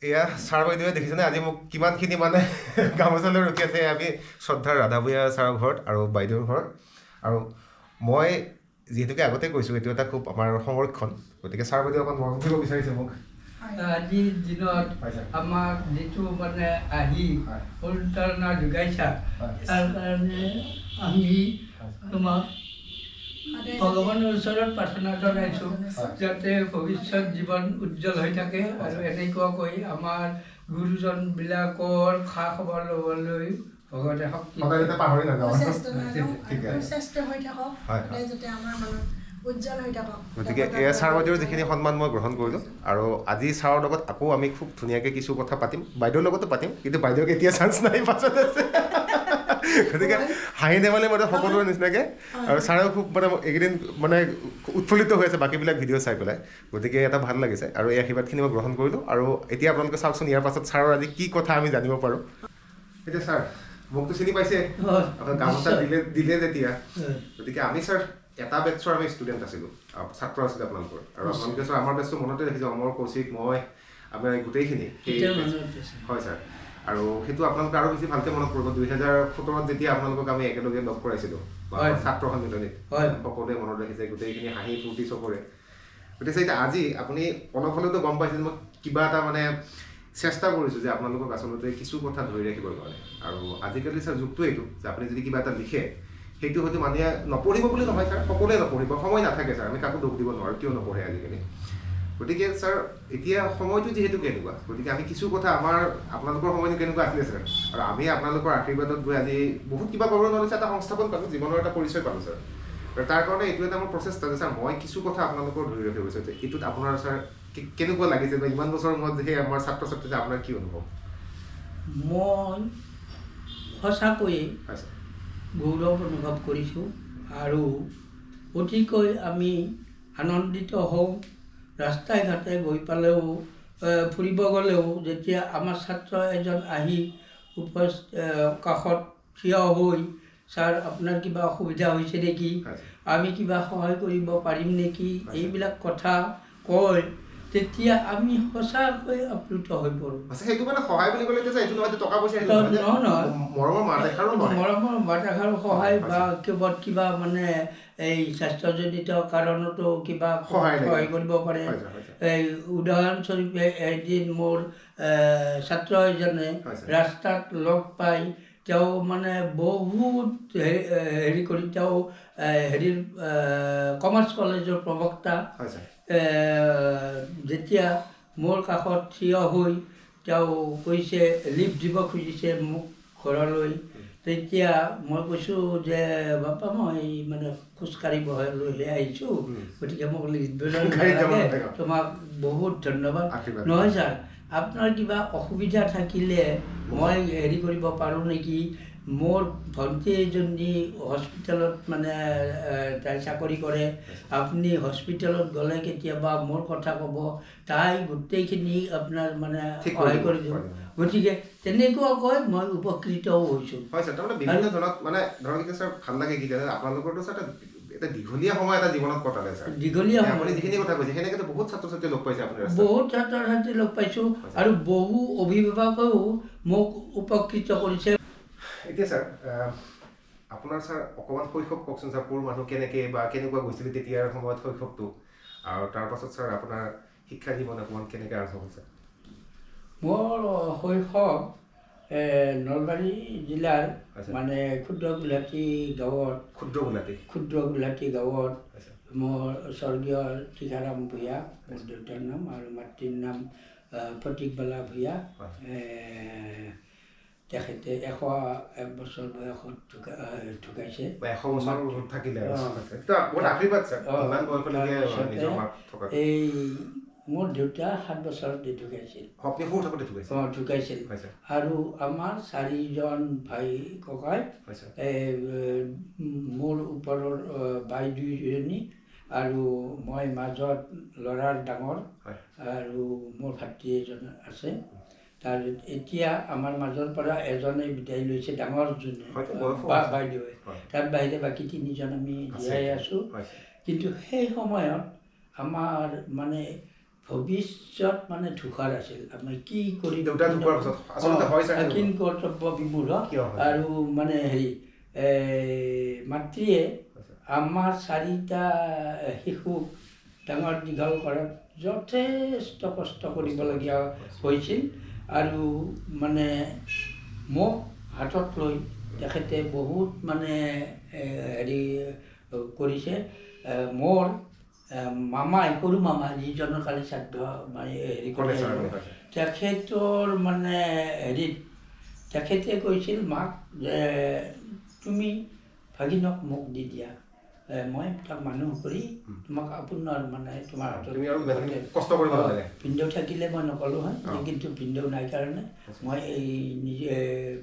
এয়া ছাৰ বাইদেৱে দেখিছেনে আজি মোক কিমানখিনি মানে গামোচা লৈ ৰখি আছে আমি শ্ৰদ্ধাৰ ৰাধা ভূঞা ছাৰৰ ঘৰত আৰু বাইদেউৰ ঘৰত আৰু মই যিহেতুকে আগতে কৈছোঁ এইটো এটা খুব আমাৰ সংৰক্ষণ গতিকে ছাৰ বাইদেউ অকণ মৰম কৰিব বিচাৰিছে মোক আজিৰ দিনত আমাক যিটো মানে আহি অনুপ্ৰেৰণা যোগাইছা তাৰ কাৰণে আমি তোমাক ভগৱানৰ ওচৰত প্ৰাৰ্থনা জনাইছোঁ যাতে ভৱিষ্যত জীৱন উজ্জ্বল হৈ থাকে আৰু এনেকুৱাকৈ আমাৰ গুৰুজনবিলাকৰ খা খবৰ ল'বলৈ ভগৱানে শক্তি পাহৰি নাযাওঁ গতিকে এয়া ছাৰ বাইদেউৰ যিখিনি সন্মান মই গ্ৰহণ কৰিলোঁ আৰু আজি ছাৰৰ লগত আকৌ আমি খুব ধুনীয়াকৈ কিছু কথা পাতিম বাইদেউৰ লগতো পাতিম কিন্তু বাইদেউক এতিয়া চান্স নাই পাছত আছে গতিকে হাঁহি ধেমালি মানে সকলোৰে নিচিনাকৈ আৰু ছাৰেও খুব মানে এইকেইদিন মানে উৎফুল্লিত হৈ আছে বাকীবিলাক ভিডিঅ' চাই পেলাই গতিকে এটা ভাল লাগিছে আৰু এই আশীৰ্বাদখিনি মই গ্ৰহণ কৰিলোঁ আৰু এতিয়া আপোনালোকে চাওকচোন ইয়াৰ পাছত ছাৰৰ আজি কি কথা আমি জানিব পাৰোঁ এতিয়া ছাৰ মোকতো চিনি পাইছে গামোচা দিলে যেতিয়া গতিকে আমি ছাৰ এটা বেটছৰ আমি ষ্টুডেণ্ট আছিলোঁ ছাত্ৰ আছিলোঁ আপোনালোকৰ আৰু আপোনালোকে ছাৰ আমাৰ বেটছটো মনতে ৰাখিছোঁ অমৰ কৌশিক মই আমাৰ গোটেইখিনি হয় ছাৰ আৰু সেইটো আপোনালোকে আৰু বেছি ভালকৈ মনত পৰিব 2017 যেতিয়া আপোনালোকক আমি একেলগে লগ কৰাইছিলোঁ ছাত্ৰ সন্মিলনীত সকলোৱে মনত ৰাখিছে গোটেইখিনি হাঁহি ফূৰ্তি চবৰে গতিকে এতিয়া আজি আপুনি অলপ হ'লেওতো গম পাইছিল মই কিবা এটা মানে চেষ্টা কৰিছোঁ যে আপোনালোকক আচলতে কিছু কথা ধৰি ৰাখিবৰ কাৰণে আৰু আজিকালি ছাৰ যুগটো এইটো যে আপুনি যদি কিবা এটা লিখে সেইটো হয়তো মানুহে নপঢ়িব বুলি নহয় ছাৰ সকলোৱে নপঢ়িব সময় নাথাকে ছাৰ আমি কাকো দুখ দিব নোৱাৰোঁ কিয় নপঢ়ে আজিকালি গতিকে ছাৰ এতিয়া সময়টো যিহেতু কেনেকুৱা গতিকে আমি কিছু কথা আপোনালোকৰ সময়টো কেনেকুৱা আছিলে ছাৰ আৰু আমি আপোনালোকৰ আশীৰ্বাদত গৈ আজি বহুত কিবা কৰিব নোৱাৰিছে এটা সংস্থাপন পালোঁ জীৱনৰ এটা পৰিচয় পালোঁ ছাৰ আৰু তাৰ কাৰণে এইটো এটা মোৰ প্ৰচেষ্টা যে ছাৰ মই কিছু কথা আপোনালোকৰ ধৰি ৰাখিব বিচাৰিছোঁ এইটোত আপোনাৰ ছাৰ কেনেকুৱা লাগিছে বা ইমান বছৰৰ মূৰত যে সেই আমাৰ ছাত্ৰ ছাত্ৰী যে আপোনাৰ কি অনুভৱ মই সঁচাকৈয়ে গৌৰৱ অনুভৱ কৰিছোঁ আৰু অতিকৈ আমি আনন্দিত হওঁ ৰাস্তাই ঘাটে গৈ পালেও ফুৰিব গ'লেও যেতিয়া আমাৰ ছাত্ৰ এজন আহি কাষত থিয় হৈ ছাৰ আপোনাৰ কিবা অসুবিধা হৈছে নেকি আমি কিবা সহায় কৰিব পাৰিম নেকি এইবিলাক কথা কয় তেতিয়া আমি সঁচাকৈ আপ্লুত হৈ পৰোঁ মৰমৰ মাত এষাৰো সহায় বা কিবা মানে এই স্বাস্থ্যজনিত কাৰণতো কিবা সহায় কৰিব পাৰে এই উদাহৰণস্বৰূপে এদিন মোৰ ছাত্ৰ এজনে ৰাস্তাত লগ পাই তেওঁ মানে বহুত হেৰি কৰি তেওঁ হেৰিৰ কমাৰ্চ কলেজৰ প্ৰবক্তা যেতিয়া মোৰ কাষত থিয় হৈ তেওঁ কৈছে লিফ্ট দিব খুজিছে মোক ঘৰলৈ তেতিয়া মই কৈছোঁ যে বাপা মই মানে খোজকাঢ়ি লৈহে আহিছোঁ গতিকে মোক লিফ্ট দিব নালাগে তোমাক বহুত ধন্যবাদ নহয় ছাৰ আপোনাৰ কিবা অসুবিধা থাকিলে মই হেৰি কৰিব পাৰোঁ নেকি মোৰ ভণ্টি এজনী হস্পিটেলত মানে তাই চাকৰি কৰে আপুনি হস্পিটেলত গ'লে কেতিয়াবা মোৰ কথা ক'ব তাই গোটেইখিনি আপোনাৰ মানে সহায় কৰি দিব গতিকে তেনেকুৱাকৈ মই উপকৃতও হৈছোঁ হয় ছাৰ তাৰমানে বিভিন্ন ধৰণত মানে ধৰক এতিয়া ছাৰ ভাল লাগে কি আপোনালোকৰতো ছাৰ এটা দীঘলীয়া সময় এটা জীৱনত কটালে ছাৰ দীঘলীয়া আপুনি যিখিনি কথা কৈছে সেনেকৈ বহুত ছাত্ৰ ছাত্ৰী লগ পাইছে আপুনি বহুত ছাত্ৰ ছাত্ৰী লগ পাইছোঁ আৰু বহু অভিভাৱকেও মোক উপকৃত কৰিছে এতিয়া ছাৰ আপোনাৰ ছাৰ অকণমান শৈশৱ কওকচোন ছাৰ ক'ৰ মানুহ কেনেকৈ বা কেনেকুৱা গৈছিলে তেতিয়াৰ সময়ত শৈশৱটো আৰু তাৰপাছত ছাৰ আপোনাৰ শিক্ষা জীৱন অকণমান কেনেকৈ আৰম্ভ হৈছে মোৰ শৈশৱ নলবাৰী জিলাৰ মানে ক্ষুদ্ৰ গুলাটী গাঁৱত মোৰ স্বৰ্গীয় টিকাৰাম ভূঞা মোৰ দেউতাৰ নাম আৰু মাতৃৰ নাম প্ৰতীকবালা ভূঞা তেখেতে 101 বছৰ বয়সত ঢুকাইছে এই মোৰ দেউতা 7 বছৰতে ঢুকাইছিল আৰু আমাৰ 4জন ভাই ককাই মোৰ ওপৰৰ বাই 2জনী আৰু মই মাজত ল'ৰাৰ ডাঙৰ আৰু মোৰ ভাতৃ এজন আছে তাৰ এতিয়া আমাৰ মাজৰ পৰা এজনে বিদায় লৈছে ডাঙৰজনে বাইদেৱে তাৰ বাহিৰে বাকী 3জন আমি জীয়াই আছোঁ কিন্তু সেই সময়ত আমাৰ মানে ভৱিষ্যত মানে ধূসাৰ আছিল আমি কি কৰি দেউতা ঢুকোৱাৰ পাছত আচলতে হয় ছাৰ কিন কৰ্তব্য বিমূঢ় কিয় হয়? আৰু মানে হেৰি মাতৃয়ে আমাৰ 4টা শিশুক ডাঙৰ দীঘল কৰাত যথেষ্ট কষ্ট কৰিবলগীয়া হৈছিল আৰু মানে মোক হাতত লৈ তেখেতে বহুত মানে হেৰি কৰিছে মোৰ মামাই সৰু মামা যিজনৰ কালি শ্ৰাদ্ধ মানে হেৰি কৰে তেখেতৰ মানে হেৰিত তেখেতে কৈছিল মাক যে তুমি ভাগিনক মোক দি দিয়া মই তাক মানুহ কৰি তোমাক আপোনাৰ মানে তোমাৰ হাতত কষ্ট কৰিব লাগে ভিনদেউ থাকিলে মই নকলোঁ হয় কিন্তু ভিনদেউ নাই কাৰণে মই এই নিজে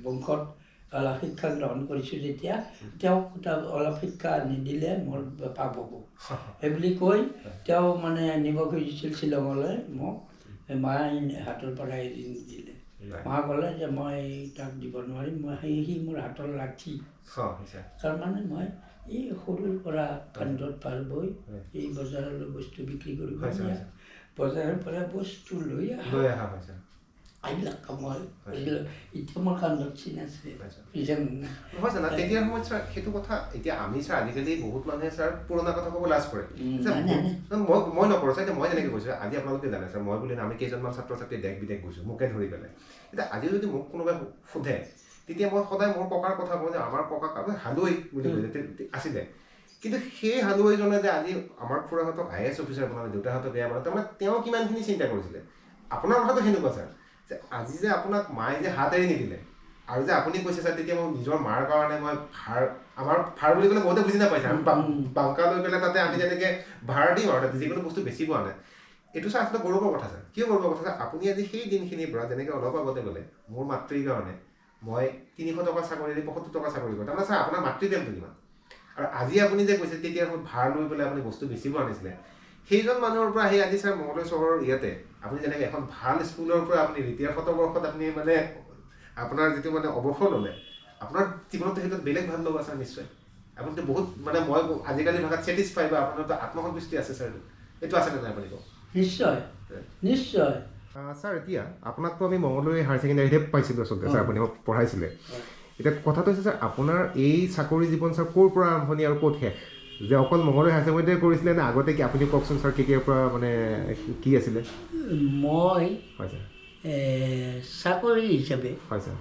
বংশত অলপ শিক্ষা গ্ৰহণ কৰিছোঁ যেতিয়া তেওঁক অলপ শিক্ষা নিদিলে মোৰ পাপ হ'ব সেইবুলি কৈ তেওঁ মানে নিব খুজিছিল শ্বিলঙলৈ মোক মায়ে হাতৰ পৰা এৰি নিদিলে মা ক'লে যে মই তাক দিব নোৱাৰিম মই সি মোৰ হাতৰ লাঠি তাৰমানে মই এই সৰুৰ পৰা কান্ধত পাৰ বৈ এই বজাৰলৈ বস্তু বিক্ৰী কৰিব বজাৰৰ পৰা বস্তু লৈ অহা এইবিলাক কামৰ এতিয়া মোৰ কান্ধত চিন আছে নহয় জানা তেতিয়াৰ সময়ত ছাৰ সেইটো কথা এতিয়া আমি ছাৰ আজিকালি বহুত মানুহে ছাৰ পুৰণা কথা ক'ব লাজ কৰে মই নকৰোঁ ছাৰ এতিয়া মই যেনেকৈ কৈছোঁ আজি আপোনালোকে জানে ছাৰ মই বুলি আমি কেইজনমান ছাত্ৰ ছাত্ৰী দেশ বিদেশ গৈছোঁ মোকে ধৰি পেলাই এতিয়া আজি যদি মোক কোনোবাই সোধে তেতিয়া মই সদায় মোৰ ককাৰ কথা কওঁ যে আমাৰ ককাক আমি হালৈ বুলি কৈছে আছিলে কিন্তু সেই হালুৱাইজনে যে আজি আমাৰ খুৰাহঁতক IAS অফিচাৰ বনালে দেউতাহঁতক বেয়া বনালে তাৰমানে তেওঁ কিমানখিনি চিন্তা কৰিছিলে আপোনাৰ কথাটো সেনেকুৱা ছাৰ যে আজি যে আপোনাক মায়ে যে হাত এৰি নিদিলে আৰু যে আপুনি কৈছে ছাৰ তেতিয়া মই নিজৰ মাৰ কাৰণে মই আমাৰ ভাৰ বুলি ক'লে বহুতে বুজি নাপাইছে আমি বাংকা লৈ পেলাই তাতে আমি যেনেকৈ ভাৰ দিম আৰু তাতে যিকোনো বস্তু বেছি পোৱা নাই এইটো ছাৰ আচলতে গৌৰৱৰ কথা ছাৰ কিয় গৌৰৱৰ কথা ছাৰ আপুনি আজি সেই দিনখিনিৰ পৰা যেনেকৈ অলপ আগতে ক'লে মোৰ মাতৃৰ কাৰণে মই 300 টকা চাকৰি দি 75 টকা চাকৰি কৰোঁ তাৰমানে ছাৰ আপোনাৰ মাতৃপ্ৰেমটো কিমান আৰু আজি আপুনি যে কৈছে তেতিয়া ভাৰ লৈ পেলাই আপুনি বস্তু বেছি পোৱা নাছিলে সেইজন মানুহৰ পৰা আহি আজি ছাৰ মঙলদৈ চহৰৰ ইয়াতে আপুনি যেনেকৈ এখন ভাল স্কুলৰ পৰা আপুনি ৰিটায়াৰ শতবৰ্ষত আপুনি মানে আপোনাৰ যিটো মানে অৱসৰ ল'লে আপোনাৰ জীৱনতো সেইটো বেলেগ ভাল লগা ছাৰ নিশ্চয় আপুনিতো বহুত মানে মই আজিকালি ভাষাত ছেটিছফাই বা আপোনাৰতো আত্মসন্তুষ্টি আছে ছাৰ এইটো আছে নে নাই আপুনি কওক নিশ্চয় নিশ্চয় ছাৰ এতিয়া আপোনাকতো আমি মঙলদৈ হায়াৰ ছেকেণ্ডেৰীতে পাইছিলোঁ আচলতে ছাৰ আপুনি মোক পঢ়াইছিলে এতিয়া কথাটো হৈছে ছাৰ আপোনাৰ এই চাকৰি জীৱন ছাৰ ক'ৰ পৰা আৰম্ভণি আৰু ক'ত শেষ যে অকল মঙলদৈ হায়াৰ ছেকেণ্ডেৰীতে কৰিছিলে নে আগতে কি আপুনি কওকচোন ছাৰ কেতিয়াৰ পৰা মানে কি আছিলে মই হয় ছাৰ চাকৰি হিচাপে হয় ছাৰ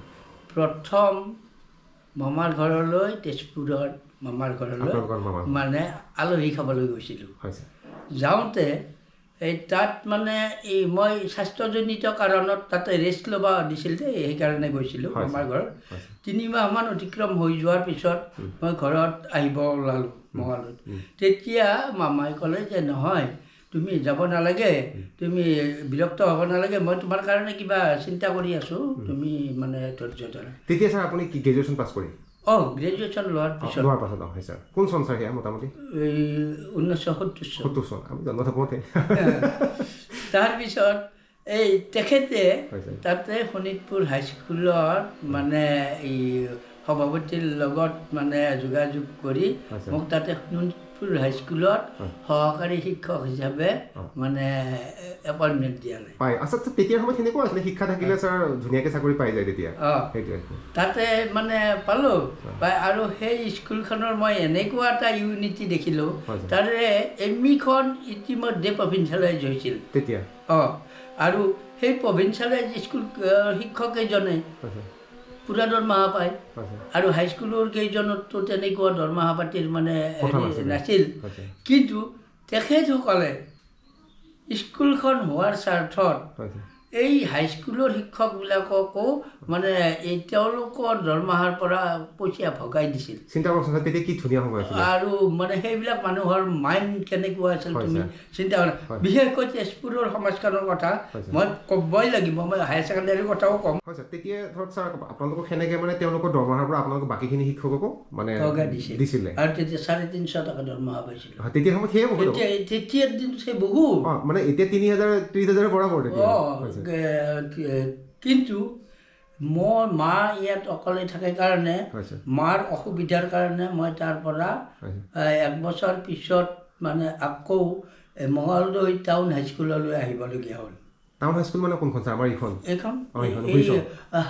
প্ৰথম মামাৰ ঘৰলৈ তেজপুৰৰ মামাৰ ঘৰলৈ মানে আলহী খাবলৈ গৈছিলোঁ হয় ছাৰ যাওঁতে এই তাত মানে এই মই স্বাস্থ্যজনিত কাৰণত তাতে ৰেষ্ট ল'ব দিছিল যে সেইকাৰণে গৈছিলোঁ মামাৰ ঘৰত 3 মাহমান অতিক্ৰম হৈ যোৱাৰ পিছত মই ঘৰত আহিব ওলালোঁ মঙলদৈত তেতিয়া মামাই ক'লে যে নহয় তুমি যাব নালাগে তুমি বিৰক্ত হ'ব নালাগে মই তোমাৰ কাৰণে কিবা চিন্তা কৰি আছোঁ তুমি মানে ধৈৰ্য ধৰা তেতিয়া ছাৰ আপুনি কি গ্ৰেজুৱেশ্যন পাছ কৰি গ্ৰেজুৱেশ্যন লোৱাৰ পিছত হয় ছাৰ কোন চন ছাৰ সেয়া মোটামুটি এই 1970 চন আমি জন্ম থাকোঁতে তাৰপিছত এই তেখেতে তাতে শোণিতপুৰ হাইস্কুলত মানে এই সভাপতিৰ লগত মানে যোগাযোগ কৰি মোক তাতে শোণিতপুৰ হাইস্কুলত সহকাৰী শিক্ষক হিচাপে মানে এপইণ্টমেণ্ট দিয়ালে আচ্ছা তেতিয়াৰ সময়ত সেনেকুৱা আছিলে শিক্ষা থাকিলে ছাৰ ধুনীয়াকৈ চাকৰি পাই যায় তেতিয়া তাতে মানে পালোঁ আৰু সেই স্কুলখনৰ মই এনেকুৱা এটা ইউনিটি দেখিলোঁ তাৰে এমইখন ইতিমধ্যে প্ৰভিন্সিয়েলাইজ হৈছিল তেতিয়া আৰু সেই প্ৰভিন্সিয়েলাইজ স্কুল শিক্ষককেইজনে পূৰা দৰমহা পায় আৰু হাইস্কুলৰ কেইজনতো তেনেকুৱা দৰমহা পাতিৰ মানে নাছিল কিন্তু তেখেতসকলে স্কুলখন হোৱাৰ স্বাৰ্থত এই হাইস্কুলৰ শিক্ষকবিলাককো মানে এই তেওঁলোকৰ দৰমহাৰ পৰা পইচা ভগাই দিছিল চিন্তা কৰকচোন তেতিয়া কি ধুনীয়া সময় আছিল আৰু মানে সেইবিলাক মানুহৰ মাইণ্ড কেনেকুৱা আছিল তুমি চিন্তা কৰা বিশেষকৈ তেজপুৰৰ সমাজখনৰ কথা মই ক'বই লাগিব মই হায়াৰ ছেকেণ্ডেৰীৰ কথাও ক'ম হয় ছাৰ তেতিয়া ধৰক ছাৰ আপোনালোকক সেনেকৈ মানে তেওঁলোকৰ দৰমহাৰ পৰা আপোনালোকক বাকীখিনি শিক্ষককো মানে দিছিলে আৰু তেতিয়া 350 টকা দৰমহা পাইছিলোঁ তেতিয়া সময়ত সেয়ে বহুত তেতিয়াৰ দিনটো সেই বহুত মানে এতিয়া 30,000 30,000 বৰাবৰ কিন্তু মোৰ মা ইয়াত অকলে থাকে কাৰণে মাৰ অসুবিধাৰ কাৰণে মই তাৰ পৰা 1 বছৰ পিছত মানে আকৌ মঙলদৈ টাউন হাইস্কুললৈ আহিবলগীয়া হ'ল। টাউন হাইস্কুল মানে কোনখন ছাৰ? আমাৰ এইখন এই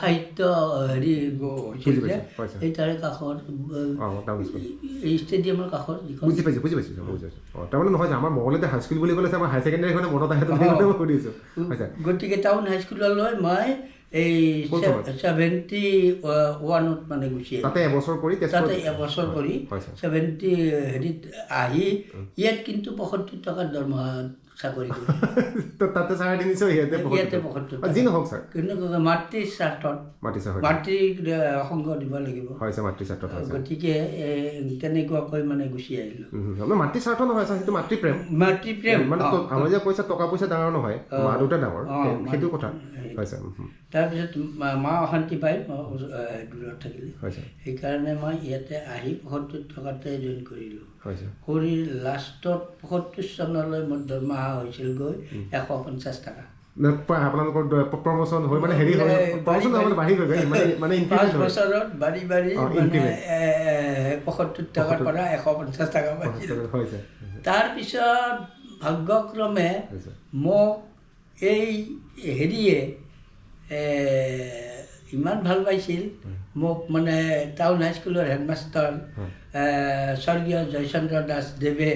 সাহিত্য হেৰি হৈছিল যে এই তাৰে কাষত এই ষ্টেডিয়ামৰ কাষত বুজি পাইছোঁ তাৰমানে নহয় যে আমাৰ মঙলদৈ হাইস্কুল বুলি ক'লে আমাৰ হাই ছেকেণ্ডেৰীখনে মনত আহে সুধিছোঁ। গতিকে টাউন হাইস্কুললৈ মই এই 71ত মানে গুচি আহিলোঁ। তাতে এবছৰ কৰি 70 হেৰিত আহি ইয়াত কিন্তু 75 টকাৰ দৰমহা চাকৰি কৰি তাতে 350 ইয়াতে 75 যি নহওক ছাৰ, কিন্তু মাতৃৰ স্বাৰ্থত মাতৃক সংগ দিব লাগিব। গতিকে তেনেকুৱাকৈ মানে গুচি আহিলোঁ। মাতৃ স্বাৰ্থ নহয় ছাৰ, সেইটো মাতৃপ্ৰেম মানে আমাৰ যে পইচা টকা পইচা ডাঙৰ নহয়, মা দেউতা ডাঙৰ, সেইটো কথা হয় ছাৰ। তাৰপিছত মা অশান্তি পাই মই দূৰত থাকিলোঁ, সেইকাৰণে মই ইয়াতে আহি 75 টকাতে জইন কৰিলোঁ। কৰি লাষ্টত 75 চনলৈ মোৰ দৰমহা হৈছিল গৈ 150 টকা। আপোনালোকৰ প্ৰমোচন হৈ মানে হেৰি হয়, বাঢ়ি গৈ মানে 5 বছৰত বাঢ়ি 75 টকাৰ পৰা 150 টকা পাইছিল। তাৰপিছত ভাগ্যক্ৰমে মোক এই হেৰিয়ে ইমান ভাল পাইছিল মোক, মানে টাউন হাইস্কুলৰ হেডমাষ্টাৰ স্বৰ্গীয় জয়চন্দ্ৰ দাসদেৱে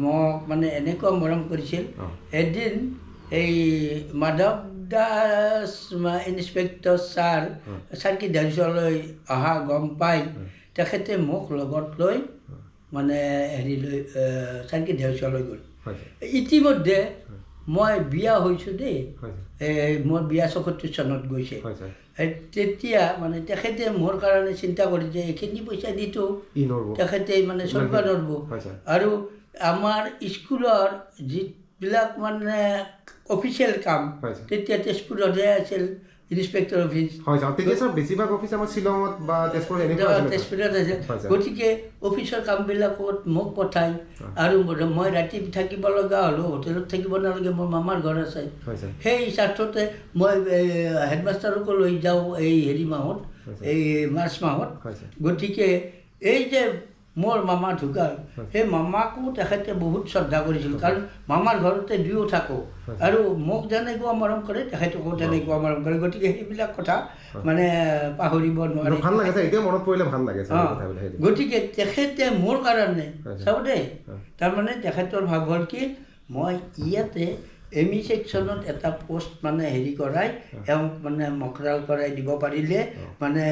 মোক মানে এনেকুৱা মৰম কৰিছিল। এদিন এই মাধৱ দাস ইন্সপেক্টৰ চাৰ্কিট হাউচলৈ অহা গম পাই তেখেতে মোক লগত লৈ মানে হেৰিলৈ চাৰ্কিট হাউচলৈ গ'ল। ইতিমধ্যে মই বিয়া হৈছোঁ দেই, মোৰ বিয়া 74 চনত গৈছে। তেতিয়া মানে তেখেতে মোৰ কাৰণে চিন্তা কৰি যে এইখিনি পইচা দিতো তেখেতে মানে চলিব নোৱাৰিব, আৰু আমাৰ স্কুলৰ যিবিলাক মানে অফিচিয়েল কাম তেতিয়া তেজপুৰতহে আছিল, ইন্সপেক্টৰ অফিচ। তেজপুৰত আছিল। গতিকে অফিচৰ কামবিলাকত মোক পঠায়, আৰু মই ৰাতি থাকিব লগা হ'লেও হোটেলত থাকিব নালাগে, মোৰ মামাৰ ঘৰ আছে। সেই স্বাৰ্থতে মই হেডমাষ্টাৰকো লৈ যাওঁ এই হেৰি মাহত, এই মাৰ্চ মাহত। গতিকে এই যে মোৰ মামা ঢুকাল, সেই মামাকো তেখেতে বহুত শ্ৰদ্ধা কৰিছিল, কাৰণ মামাৰ ঘৰতে দুয়ো থাকোঁ, আৰু মোক যেনেকুৱা মৰম কৰে তেখেতকো তেনেকুৱা মৰম কৰে। গতিকে সেইবিলাক কথা মানে পাহৰিব নোৱাৰি, ভাল লাগে এতিয়া মনত পৰিলে ভাল লাগে। গতিকে তেখেতে মোৰ কাৰণে চাব দেই, তাৰমানে তেখেতৰ ভাৱ হ'ল কি, মই ইয়াতে ME ছেকশ্যনত এটা পোষ্ট মানে হেৰি কৰাই এওঁক মানে মকৰাল কৰাই দিব পাৰিলে মানে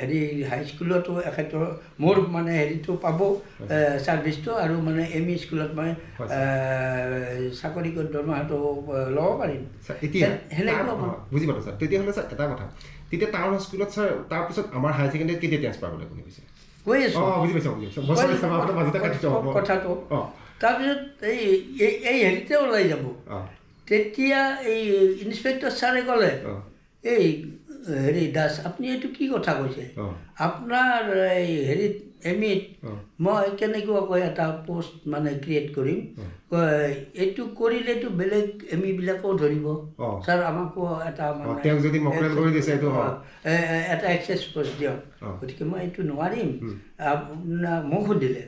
হেৰি হাইস্কুলতো এখেতৰ মোৰ মানে হেৰিটো পাব ছাৰ্ভিচটো, আৰু মানে ME স্কুলত মই চাকৰি কৰি দৰমহাটো ল'ব পাৰিম। বুজি পালোঁ ছাৰ। তেতিয়াহ'লে ছাৰ এটা কথা, তেতিয়া টাউন স্কুলত ছাৰ তাৰপিছত আমাৰ হায়াৰ ছেকেণ্ডেৰীত কেতিয়া ট্ৰেন্সফাৰ হ'লে আপুনি কৈছে? কৈ আছোঁ কথাটো। তাৰপিছত এই হেৰিতে ওলাই যাব। তেতিয়া এই ইন্সপেক্টৰ ছাৰে ক'লে, এই হেৰি দাস আপুনি এইটো কি কথা কৈছে, আপোনাৰ এই হেৰিত MEত মই কেনেকুৱাকৈ এটা পোষ্ট মানে ক্ৰিয়েট কৰিম, এইটো কৰিলেতো বেলেগ ME বিলাকেও ধৰিব, ছাৰ আমাকো এটা মানে এটা এক্সেছ পোষ্ট দিয়ক। গতিকে মই এইটো নোৱাৰিম, আপোনাক মোক সুধিলে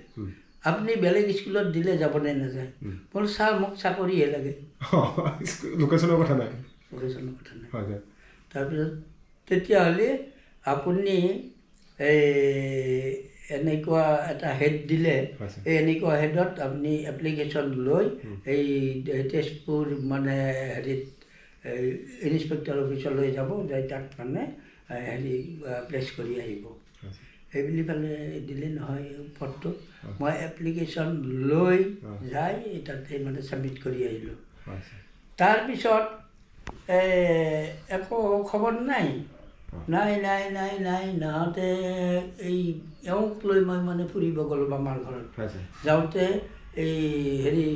আপুনি বেলেগ স্কুলত দিলে যাব নে নাযায়? বোলো ছাৰ মোক চাকৰিহে লাগে, লোকেশ্যনৰ কথা নাই। তাৰপিছত তেতিয়াহ'লে আপুনি এনেকুৱা এটা হেড দিলে, এই এনেকুৱা হেডত আপুনি এপ্লিকেশ্যন লৈ এই তেজপুৰ মানে হেৰিত ইন্সপেক্টৰ অফিচলৈ যাব, যাই তাত মানে হেৰি প্লেচ কৰি আহিব। সেইবুলি পেলাই দিলে নহয় পদটো, মই এপ্লিকেশ্যন লৈ যাই তাতে মানে ছাবমিট কৰি আহিলোঁ। তাৰপিছত একো খবৰ নাই, নাহতে এই এওঁক লৈ মই মানে ফুৰিব গ'লোঁ মামাৰ ঘৰত। যাওঁতে এই হেৰি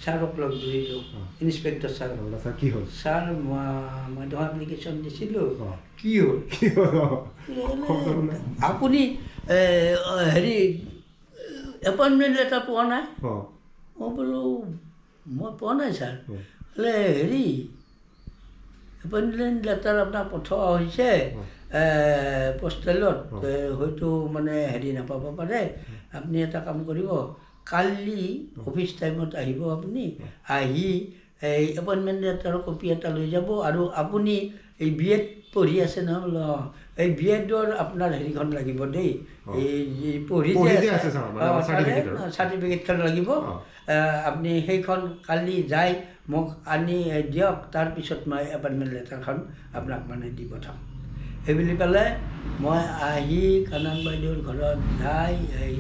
ছাৰক লগ ধৰিলোঁ, ইন্সপেক্টৰ ছাৰক। কি হ'ল ছাৰ, মই তো এপ্লিকেশ্যন দিছিলোঁ, কি হ'ল আপুনি হেৰি এপইণ্টমেণ্ট লেটাৰ পোৱা নাই? মই বোলো মই পোৱা নাই ছাৰ। বোলে হেৰি এপইণ্টমেণ্ট লেটাৰ আপোনাৰ পঠোৱা হৈছে পোষ্টেলত, হয়তো মানে হেৰি নাপাব পাৰে, আপুনি এটা কাম কৰিব, কালি অফিচ টাইমত আহিব আপুনি আহি এই এপইণ্টমেণ্ট লেটাৰৰ কপি এটা লৈ যাব আৰু আপুনি এই BEd পঢ়ি আছে নহয় এই BEdৰ আপোনাৰ হেৰিখন লাগিব দেই এই পঢ়ি চাৰ্টিফিকেটখন লাগিব আপুনি সেইখন কালি যাই মোক আনি দিয়ক তাৰপিছত মই এপইণ্টমেণ্ট লেটাৰখন আপোনাক মানে দি পঠাম সেইবুলি পেলাই মই আহি কানন বাইদেউৰ ঘৰত যাই এই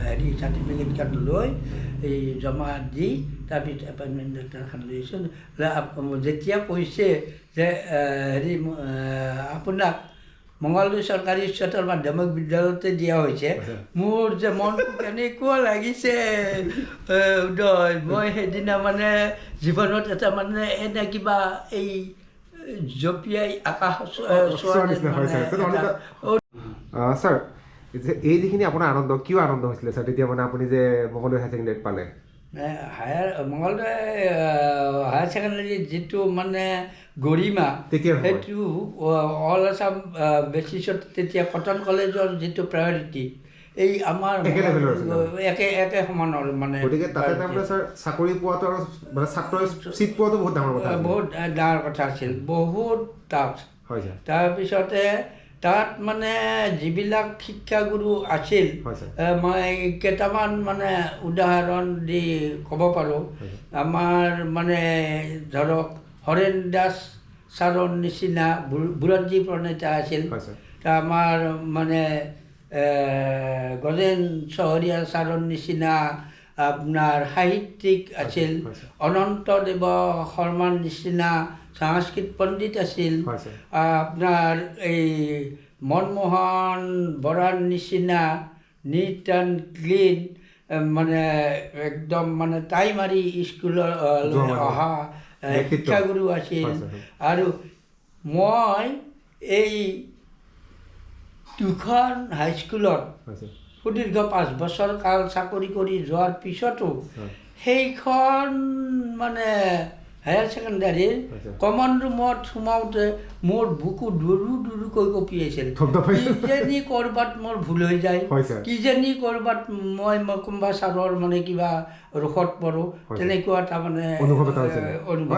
হেৰি চাৰ্টিফিকেটখন লৈ এই জমা দি তাৰপিছত এপইণ্টমেণ্ট লেটাৰখন লৈছোঁ যেতিয়া কৈছে যে হেৰি আপোনাক মঙলদ চৰকাৰী উচ্চতৰ মাধ্যমিক বিদ্যালয়তে দিয়া হৈছে মোৰ যে মনটো কেনেকুৱা লাগিছে উদয় মই সেইদিনা মানে জীৱনত এটা মানে এনে কিবা এই জঁপিয়াই আকাশ ছাৰ এই যিখিনি আপোনাৰ আনন্দ কিয় আনন্দ হৈছিলে ছাৰ তেতিয়া মানে আপুনি যে মঙলদৈ হায়াৰ ছেকেণ্ডেৰীত পালে মঙলদৈ হায়াৰ ছেকেণ্ডেৰীত যিটো মানে গৰিমা সেইটো অল আছাম বেচিছত তেতিয়া কটন কলেজৰ যিটো প্ৰায়ৰিটি এই আমাৰ একে সমানৰ মানে গতিকে তাতে তাৰমানে ছাৰ চাকৰি পোৱাটো আৰু মানে ছাত্ৰৰ চিট পোৱাটো বহুত ডাঙৰ কথা বহুত ডাঙৰ কথা আছিল বহুত টাফ হয় ছাৰ তাৰপিছতে তাত মানে যিবিলাক শিক্ষাগুৰু আছিল মই কেইটামান মানে উদাহৰণ দি ক'ব পাৰোঁ আমাৰ মানে ধৰক হৰেণ দাস ছাৰৰ নিচিনা বুৰঞ্জী প্ৰণেতা আছিল আমাৰ মানে গজেন চহৰীয়া ছাৰৰ নিচিনা আপোনাৰ সাহিত্যিক আছিল অনন্তদেৱ শৰ্মাৰ নিচিনা সংস্কৃত পণ্ডিত আছিল আপোনাৰ এই মনমোহন বৰাৰ নিচিনা নিট এণ্ড ক্লিন মানে একদম মানে টাই মাৰি স্কুললৈ অহা শিক্ষাগুৰু আছিল আৰু মই এই দুখন হাইস্কুলত সুদীৰ্ঘ 5 বছৰ কাল চাকৰি কৰি যোৱাৰ পিছতো সেইখন মানে হায়াৰ ছেকেণ্ডাৰীৰ কমন ৰুমত সোমাওঁতে মোৰ বুকু দুৰুকৈ কঁপিয়াইছিল কিজানি ক'ৰবাত মোৰ ভুল হৈ যায় কিজানি ক'ৰবাত মই কোনোবা ছাৰৰ মানে কিবা ৰোষত পৰোঁ তেনেকুৱা এটা মানে অনুভৱ এটা হৈছিল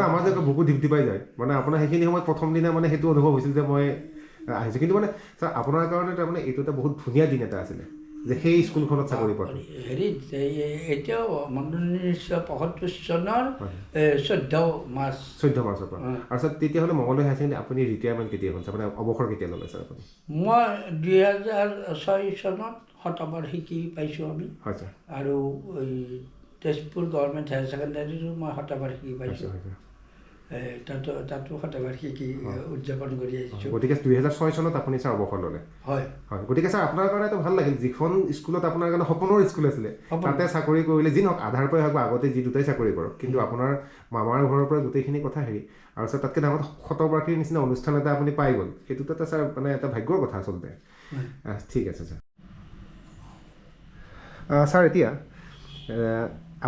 আমাৰ যে বুকু ঢিপ ঢিপাই যায় মানে আপোনাৰ সেইখিনি সময়ত প্ৰথম দিনা মানে সেইটো অনুভৱ হৈছিল যে মই আহিছোঁ কিন্তু মানে ছাৰ আপোনাৰ কাৰণে তাৰমানে এইটো এটা বহুত ধুনীয়া দিন এটা আছিলে যে সেই স্কুলখনত চাকৰি পালোঁ হেৰিত এতিয়াও 1975 চনৰ 14 মাৰ্চৰ পৰা আৰু ছাৰ তেতিয়াহ'লে মঙলদৈ হায়াৰ ছেকেণ্ডেৰী আপুনি ৰিটায়াৰমেণ্ট কেতিয়া হ'ল মানে অৱসৰ কেতিয়া ল'লে ছাৰ আপুনি মই 2006 চনত শতবাৰ্ষিকী পাইছোঁ আমি হয় ছাৰ আৰু এই তেজপুৰ গভৰ্ণমেণ্ট হায়াৰ ছেকেণ্ডাৰীৰো মই শতবাৰ্ষিকী পাইছোঁ তাতো শতবাৰ্ষিকী উদযাপন কৰি আহিছোঁ গতিকে 2006 চনত আপুনি ছাৰ অৱসৰ ল'লে হয় হয় গতিকে ছাৰ আপোনাৰ কাৰণেতো ভাল লাগিল যিখন স্কুলত আপোনাৰ কাৰণে সপোনৰ স্কুল আছিলে তাতে চাকৰি কৰিলে যি নহওক আধাৰ পৰাই হওক বা আগতে যি দুটাই চাকৰি কৰক কিন্তু আপোনাৰ মামাৰ ঘৰৰ পৰা গোটেইখিনি কথা হেৰি আৰু ছাৰ তাতকৈ ডাঙৰ শতবাৰ্ষিকীৰ নিচিনা অনুষ্ঠান এটা আপুনি পাই গ'ল সেইটোতো এটা ছাৰ মানে এটা ভাগ্যৰ কথা আচলতে ঠিক আছে ছাৰ ছাৰ এতিয়া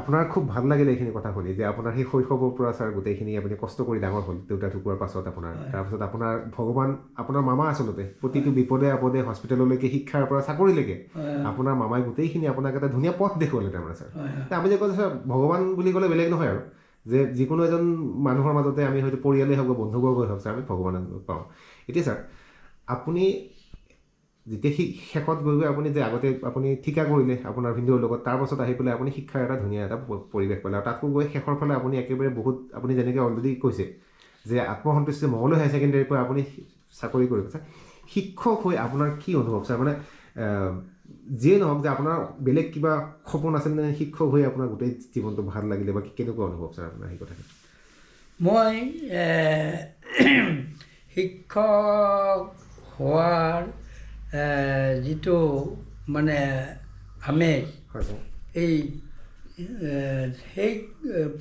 আপোনাৰ খুব ভাল লাগিলে এইখিনি কথা শুনি যে আপোনাৰ সেই শৈশৱৰ পৰা ছাৰ গোটেইখিনি আপুনি কষ্ট কৰি ডাঙৰ হ'ল দেউতা ঢুকোৱাৰ পাছত আপোনাৰ তাৰপিছত আপোনাৰ ভগৱান আপোনাৰ মামা আচলতে প্ৰতিটো বিপদে আপদে হস্পিটেললৈকে শিক্ষাৰ পৰা চাকৰিলৈকে আপোনাৰ মামাই গোটেইখিনি আপোনাক এটা ধুনীয়া পথ দেখুৱালে তাৰমানে ছাৰ আমি যে কওঁ ছাৰ ভগৱান বুলি ক'লে বেলেগ নহয় আৰু যে যিকোনো এজন মানুহৰ মাজতে আমি হয়তো পৰিয়ালেই হওক বা বন্ধুবৰ্গই হওক ছাৰ আমি ভগৱান পাওঁ এতিয়া ছাৰ আপুনি যেতিয়া শেষত গৈ আপুনি যে আগতে আপুনি ঠিকা কৰিলে আপোনাৰ ভিনদেউৰ লগত তাৰপাছত আহি পেলাই আপুনি শিক্ষাৰ এটা ধুনীয়া এটা পৰিৱেশ পালে আৰু তাতকৈ গৈ শেষৰ ফালে আপুনি একেবাৰে বহুত আপুনি যেনেকৈ অলৰেডি কৈছে যে আত্মসন্তুষ্টি মঙলদৈ হায়াৰ ছেকেণ্ডেৰীৰ পৰা আপুনি চাকৰি কৰিব ছাৰ শিক্ষক হৈ আপোনাৰ কি অনুভৱ ছাৰ মানে যিয়ে নহওক যে আপোনাৰ বেলেগ কিবা সপোন আছিল নে শিক্ষক হৈ আপোনাৰ গোটেই জীৱনটো ভাল লাগিলে বা কেনেকুৱা অনুভৱ ছাৰ আপোনাৰ সেই কথাটো মই শিক্ষক হোৱাৰ যিটো মানে আমেজ এই সেই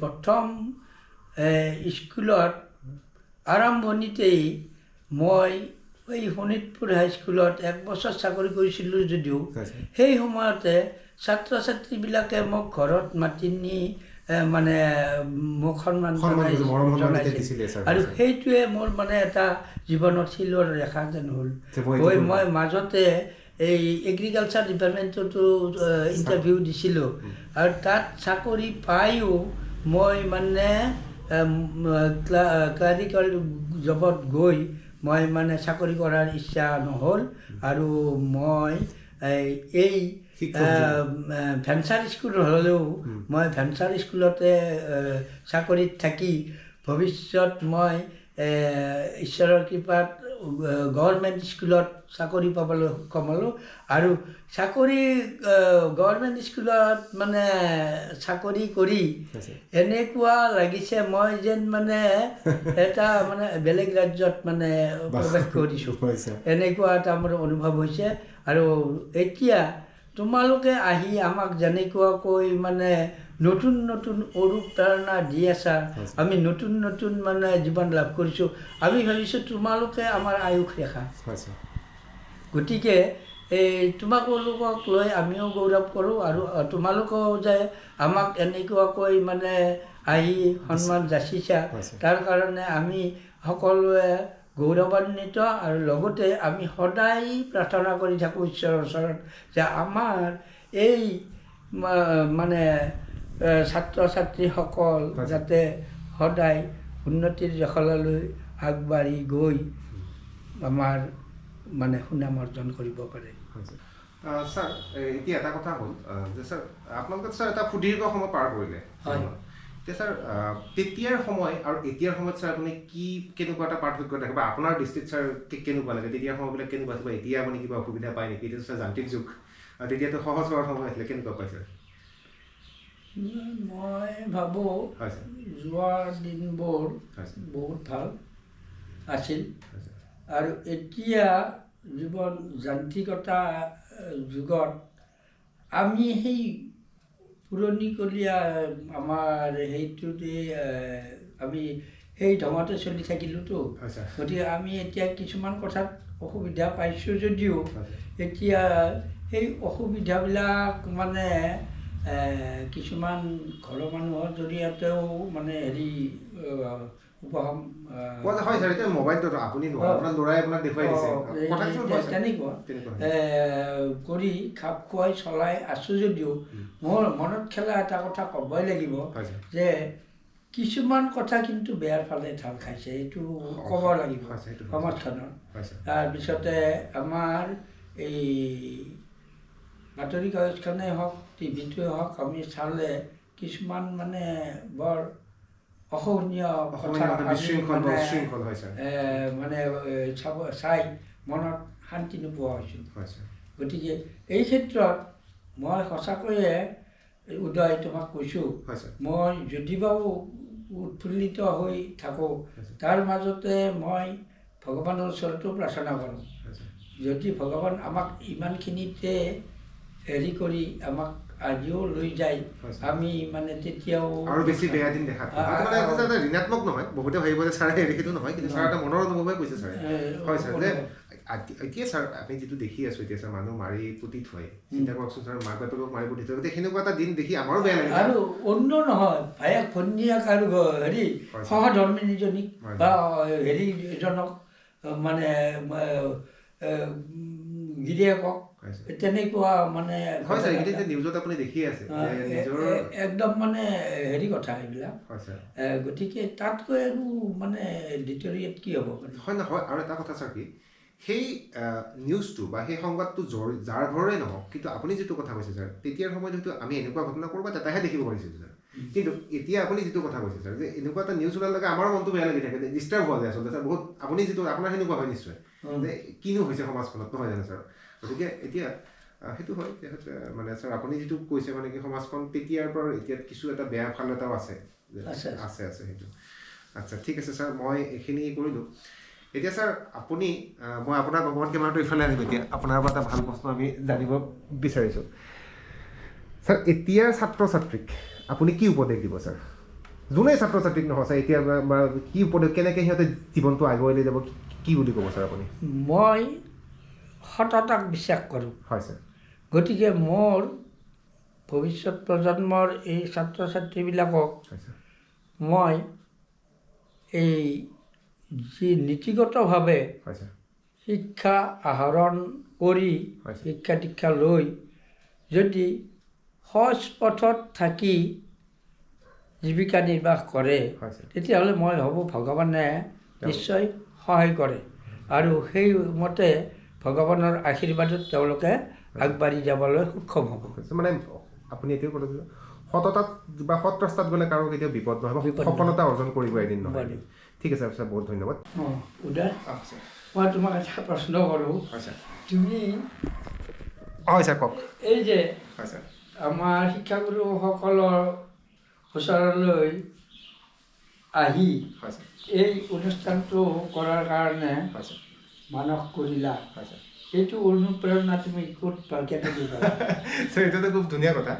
প্ৰথম স্কুলত আৰম্ভণিতেই মই এই শোণিতপুৰ হাইস্কুলত 1 বছৰ চাকৰি কৰিছিলোঁ যদিও সেই সময়তে ছাত্ৰ ছাত্ৰীবিলাকে মোক ঘৰত মাতি নি মানে মোক সন্মান জনাইছিল আৰু সেইটোৱে মোৰ মানে এটা জীৱনত শিলৰ ৰেখা যেন হ'ল মই মাজতে এই এগ্ৰিকালচাৰ ডিপাৰ্টমেণ্টতো ইণ্টাৰভিউ দিছিলোঁ আৰু তাত চাকৰি পায়ো মই মানে ক্লাৰিকেল জবত গৈ মই মানে চাকৰি কৰাৰ ইচ্ছা নহ'ল আৰু মই এই ভেঞ্চাৰ স্কুল হ'লেও মই ভেঞ্চাৰ স্কুলতে চাকৰিত থাকি ভৱিষ্যত মই ঈশ্বৰৰ কৃপাত গভৰ্ণমেণ্ট স্কুলত চাকৰি পাবলৈ সক্ষম হ'লোঁ আৰু চাকৰি গভৰ্ণমেণ্ট স্কুলত মানে চাকৰি কৰি এনেকুৱা লাগিছে মই যেন মানে এটা মানে বেলেগ ৰাজ্যত মানে প্ৰৱেশ কৰিছোঁ এনেকুৱা এটা মোৰ অনুভৱ হৈছে আৰু এতিয়া তোমালোকে আহি আমাক যেনেকুৱাকৈ মানে নতুন নতুন অনুপ্ৰেৰণা দি আছা আমি নতুন নতুন মানে জীৱন লাভ কৰিছোঁ আমি ভাবিছোঁ তোমালোকে আমাৰ আয়ুস ৰেখা গতিকে এই তোমালোকক লৈ আমিও গৌৰৱ কৰোঁ আৰু তোমালোকেও যে আমাক এনেকুৱাকৈ মানে আহি সন্মান যাচিছা তাৰ কাৰণে আমি সকলোৱে গৌৰৱান্বিত আৰু লগতে আমি সদায় প্ৰাৰ্থনা কৰি থাকোঁ ঈশ্বৰৰ ওচৰত যে আমাৰ এই মানে ছাত্ৰ ছাত্ৰীসকল যাতে সদায় উন্নতিৰ জখলালৈ আগবাঢ়ি গৈ আমাৰ মানে সুনাম অৰ্জন কৰিব পাৰে ছাৰ এতিয়া এটা কথা হ'ল যে ছাৰ আপোনালোকে ছাৰ এটা সুদীৰ্ঘ সময় পাৰ কৰিলে এতিয়া ছাৰ তেতিয়াৰ সময় আৰু এতিয়াৰ সময়ত ছাৰ আপুনি কেনেকুৱা এটা পাৰ্থক্য দেখে বা আপোনাৰ দৃষ্টিত ছাৰ কেনেকুৱা লাগে তেতিয়াৰ সময়বিলাক কেনেকুৱা আছিল এতিয়া আপুনি কিবা অসুবিধা পায় নেকি এতিয়া ছাৰ যান্ত্ৰিক যুগ তেতিয়াতো সহজ হোৱাৰ সময় আছিলে কেনেকুৱা পাইছে মই ভাবোঁ যোৱা দিনবোৰ বহুত ভাল আছিল আৰু এতিয়া জীৱন যান্ত্ৰিকতা যুগত আমি সেই পুৰণিকলীয়া আমাৰ সেইটোতে আমি সেই ধৰণতে চলি থাকিলোঁতো গতিকে আমি এতিয়া কিছুমান কথাত অসুবিধা পাইছোঁ যদিও এতিয়া সেই অসুবিধাবিলাক মানে কিছুমান ঘৰৰ মানুহৰ জৰিয়তেও মানে হেৰি উপশম তেনেকুৱা কৰি খাপ খুৱাই চলাই আছোঁ যদিও মোৰ মনত খেলা এটা কথা ক'বই লাগিব যে কিছুমান কথা কিন্তু বেয়াৰ ফালে ঢাল খাইছে এইটো ক'ব লাগিব সমাজখনৰ তাৰপিছতে আমাৰ এই বাতৰি কাগজখনেই হওক টিভিটোৱে হওক আমি চালে কিছুমান মানে বৰ অসহনীয় কথা মানে চাই মনত শান্তি নোপোৱা হৈছোঁ গতিকে এই ক্ষেত্ৰত মই সঁচাকৈয়ে উদয় তোমাক কৈছোঁ মই যদিবাও উৎফুল্লিত হৈ থাকোঁ তাৰ মাজতে মই ভগৱানৰ ওচৰতো প্ৰাৰ্থনা কৰোঁ যদি ভগৱান আমাক ইমানখিনিতে হেৰি কৰি আমাক আজিও লৈ যায় আমি মানে তেতিয়াও আৰু বেছি বেয়া দিন দেখা ঋণাত্মক নহয় বহুতে ভাবিব যে ছাৰে সেইটো নহয় কিন্তু ছাৰ এটা মনৰ অনুভৱে কৈছে ছাৰে হয় ছাৰ যে এতিয়া ছাৰ আমি যিটো দেখি আছোঁ এতিয়া ছাৰ মানুহ মাৰি পুতি থয় চিন্তা কৰকচোন ছাৰ মাক বাপেকক মাৰি পুতি থয় গতিকে সেনেকুৱা এটা দিন দেখি আমাৰো বেয়া লাগে আৰু অন্য নহয় ভায়েক ভনীয়েক আৰু হেৰি সহধৰ্মিনীজনীক বা হেৰি এজনক মানে গিৰিয়েকক তেনেকুৱা মানে নিউজত আপুনি দেখি আছে একদম মানে হেৰি কথা এইবিলাক গতিকে তাতকৈ আৰু মানে ডিটৰিয়েট কি হ'ব হয় নহয় আৰু এটা কথা ছাৰ কি সেই নিউজটো বা সেই সংবাদটো যাৰ ঘৰৰে নহওক কিন্তু আপুনি যিটো কথা কৈছে ছাৰ তেতিয়াৰ সময়ত হয়তো আমি এনেকুৱা ঘটনা ক'ৰবাত এটাহে দেখিব পাৰিছিলোঁ ছাৰ কিন্তু এতিয়া আপুনি যিটো কথা কৈছে ছাৰ যে এনেকুৱা এটা নিউজ ওলালে আমাৰো মনটো বেয়া লাগি থাকে ডিষ্টাৰ্ব হোৱা যায় আচলতে ছাৰ বহুত আপুনি যিটো আপোনাৰ সেনেকুৱা হয় নিশ্চয় যে কিনো হৈছে সমাজখনত নহয় জানো ছাৰ গতিকে এতিয়া সেইটো হয় মানে ছাৰ আপুনি যিটো কৈছে মানে কি সমাজখন তেতিয়াৰ পৰা এতিয়া কিছু এটা বেয়া ফাল এটাও আছে আছে সেইটো আচ্ছা ঠিক আছে ছাৰ মই এইখিনি কৰিলোঁ এতিয়া ছাৰ আপুনি মই আপোনাৰ ভগৱান কেমেৰাটো ইফালে আনিম এতিয়া আপোনাৰ পৰা এটা ভাল প্ৰশ্ন আমি জানিব বিচাৰিছোঁ ছাৰ এতিয়াৰ ছাত্ৰ ছাত্ৰীক আপুনি কি উপদেশ দিব ছাৰ যোনেই ছাত্ৰ ছাত্ৰীক নহয় ছাৰ এতিয়া কি উপদেশ কেনেকৈ সিহঁতে জীৱনটো আগুৱাই লৈ যাব কি বুলি ক'ব ছাৰ আপুনি মই সততাক বিশ্বাস কৰোঁ হয় ছাৰ গতিকে মোৰ ভৱিষ্যত প্ৰজন্মৰ এই ছাত্ৰ ছাত্ৰীবিলাকক মই এই যি নীতিগতভাৱে শিক্ষা আহৰণ কৰি শিক্ষা দীক্ষা লৈ যদি সহজ পথত থাকি জীৱিকা নিৰ্বাহ কৰে তেতিয়াহ'লে মই ভাবোঁ ভগৱানে নিশ্চয় সহায় কৰে আৰু সেইমতে ভগৱানৰ আশীৰ্বাদত তেওঁলোকে আগবাঢ়ি যাবলৈ সক্ষম হ'ব। মানে আপুনি এইটোৱে ক'লে সততাত বা সৎ ৰাস্তাত গ'লে কাৰো কেতিয়াও বিপদ নহয় বা সফলতা অৰ্জন কৰিব এদিন নহয়। ঠিক আছে ছাৰ, বহুত ধন্যবাদ। উদয়, মই তোমাক এটা প্ৰশ্ন কৰোঁ। তুমি হয় ছাৰ, কওক। এই যে হয় ছাৰ, আমাৰ শিক্ষাগুৰুসকলৰ ওচৰলৈ আহি এই অনুষ্ঠানটো কৰাৰ কাৰণে মানস কৰিলা, এইটো অনুপ্ৰেৰণা তুমি ক'ত কেনে দিবা? ছাৰ এইটোতো খুব ধুনীয়া কথা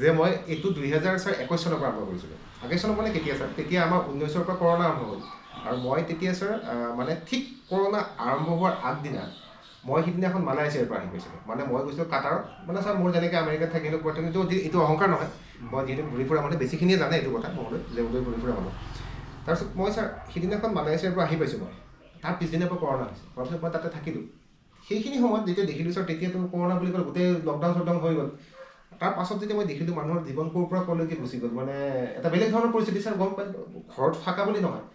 যে মই এইটো 2021 চনৰ পৰা আৰম্ভ কৰিছিলোঁ। 21 চনৰ মানে কেতিয়া ছাৰ? তেতিয়া আমাৰ 19ৰ পৰা কৰোণা আৰম্ভ হ'ল আৰু মই তেতিয়া ছাৰ মানে ঠিক কৰোণা আৰম্ভ হোৱাৰ আগদিনা মই সিদিনাখন মালয়েছিয়াৰ পৰা আহি পাইছিলোঁ। মানে মই গৈছিলোঁ কাটাৰত। মানে ছাৰ মোৰ যেনেকৈ আমেৰিকাত থাকিলোঁ প্ৰথমেতো এইটো অহংকাৰ নহয়, মই যিহেতু ঘূৰি ফুৰা মানুহ, বেছিখিনিয়ে জানে এইটো কথা মহোদয় যে উদয় ঘূৰি ফুৰা মানুহ। তাৰপিছত মই ছাৰ সিদিনাখন মালয়েছিয়াৰ পৰা আহি পাইছোঁ। মই তাৰ পিছদিনাৰ পৰা কৰোণা হৈছে। তাৰপিছত মই তাতে থাকিলোঁ। সেইখিনি সময়ত যেতিয়া দেখিলোঁ ছাৰ, তেতিয়াতো কৰোণা বুলি ক'লে গোটেই লকডাউন চকডাউন হৈ গ'ল। তাৰ পাছত যেতিয়া মই দেখিলোঁ মানুহৰ জীৱন ক'ৰ পৰা ক'লৈকে গুচি গ'ল, মানে এটা বেলেগ ধৰণৰ পৰিস্থিতি ছাৰ, গম পাই ঘৰত থকা বুলি নহয়।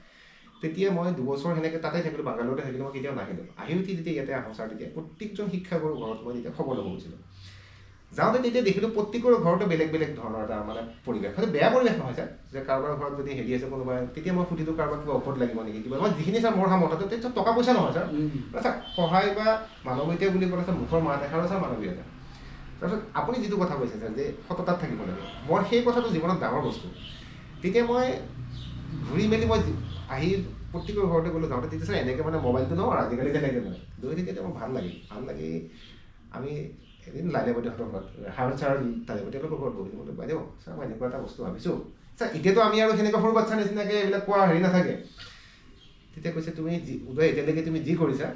তেতিয়া মই 2 বছৰ সেনেকৈ তাতে থাকিলোঁ, বাংগালোৰতে থাকিলোঁ, মই কেতিয়াও নাহিলোঁ। আহি উঠি যেতিয়া ইয়াতে আহোঁ ছাৰ, তেতিয়া প্ৰত্যেকজন শিক্ষাগুৰুৰ ঘৰত মই যেতিয়া খবৰ ল'ব গৈছিলোঁ, যাওঁতে তেতিয়া দেখিলোঁ প্ৰত্যেকৰে ঘৰতে বেলেগ বেলেগ ধৰণৰ এটা মানে পৰিৱেশ। খালি বেয়া পৰিৱেশ নহয় ছাৰ, যে কাৰোবাৰ ঘৰত যদি হেৰি আছে কোনোবাই, তেতিয়া মই সুধিলোঁ কাৰোবাৰ কিবা ঔষধ লাগিব নেকি কিবা। মই যিখিনি ছাৰ মোৰ সামৰ্থ, তেতিয়া টকা পইচা নহয় ছাৰ, ছাৰ সহায় বা মানৱীয়তা বুলি ক'লে ছাৰ মুখৰ মাত এষাৰো ছাৰ মানৱীয়তা। তাৰপিছত আপুনি যিটো কথা কৈছে ছাৰ যে সততাত থাকিব লাগে, মই সেই কথাটো জীৱনত ডাঙৰ বস্তু। তেতিয়া মই ঘূৰি মেলি মই আহি প্ৰত্যেকৰ ঘৰতে গ'লোঁ। যাওঁতে তেতিয়া ছাৰ এনেকৈ মানে মোবাইলটো ন আজিকালি তেনেকৈ নহয়, লৈ তেতিয়া মোৰ ভাল লাগি আমি এদিন লাইলে বাইদেউহঁতৰ ঘৰত ছাৰ লাইলে বাইদেউহঁতৰ ঘৰত বহিলোঁ। বোলো বাইদেউ ছাৰ মই এনেকুৱা এটা বস্তু ভাবিছোঁ ছাৰ, এতিয়াতো আমি আৰু সেনেকৈ সৰু বাচ্ছা নিচিনাকৈ এইবিলাক কোৱা হেৰি নাথাকে। তেতিয়া কৈছে তুমি উদয় এতিয়ালৈকে তুমি যি কৰিছা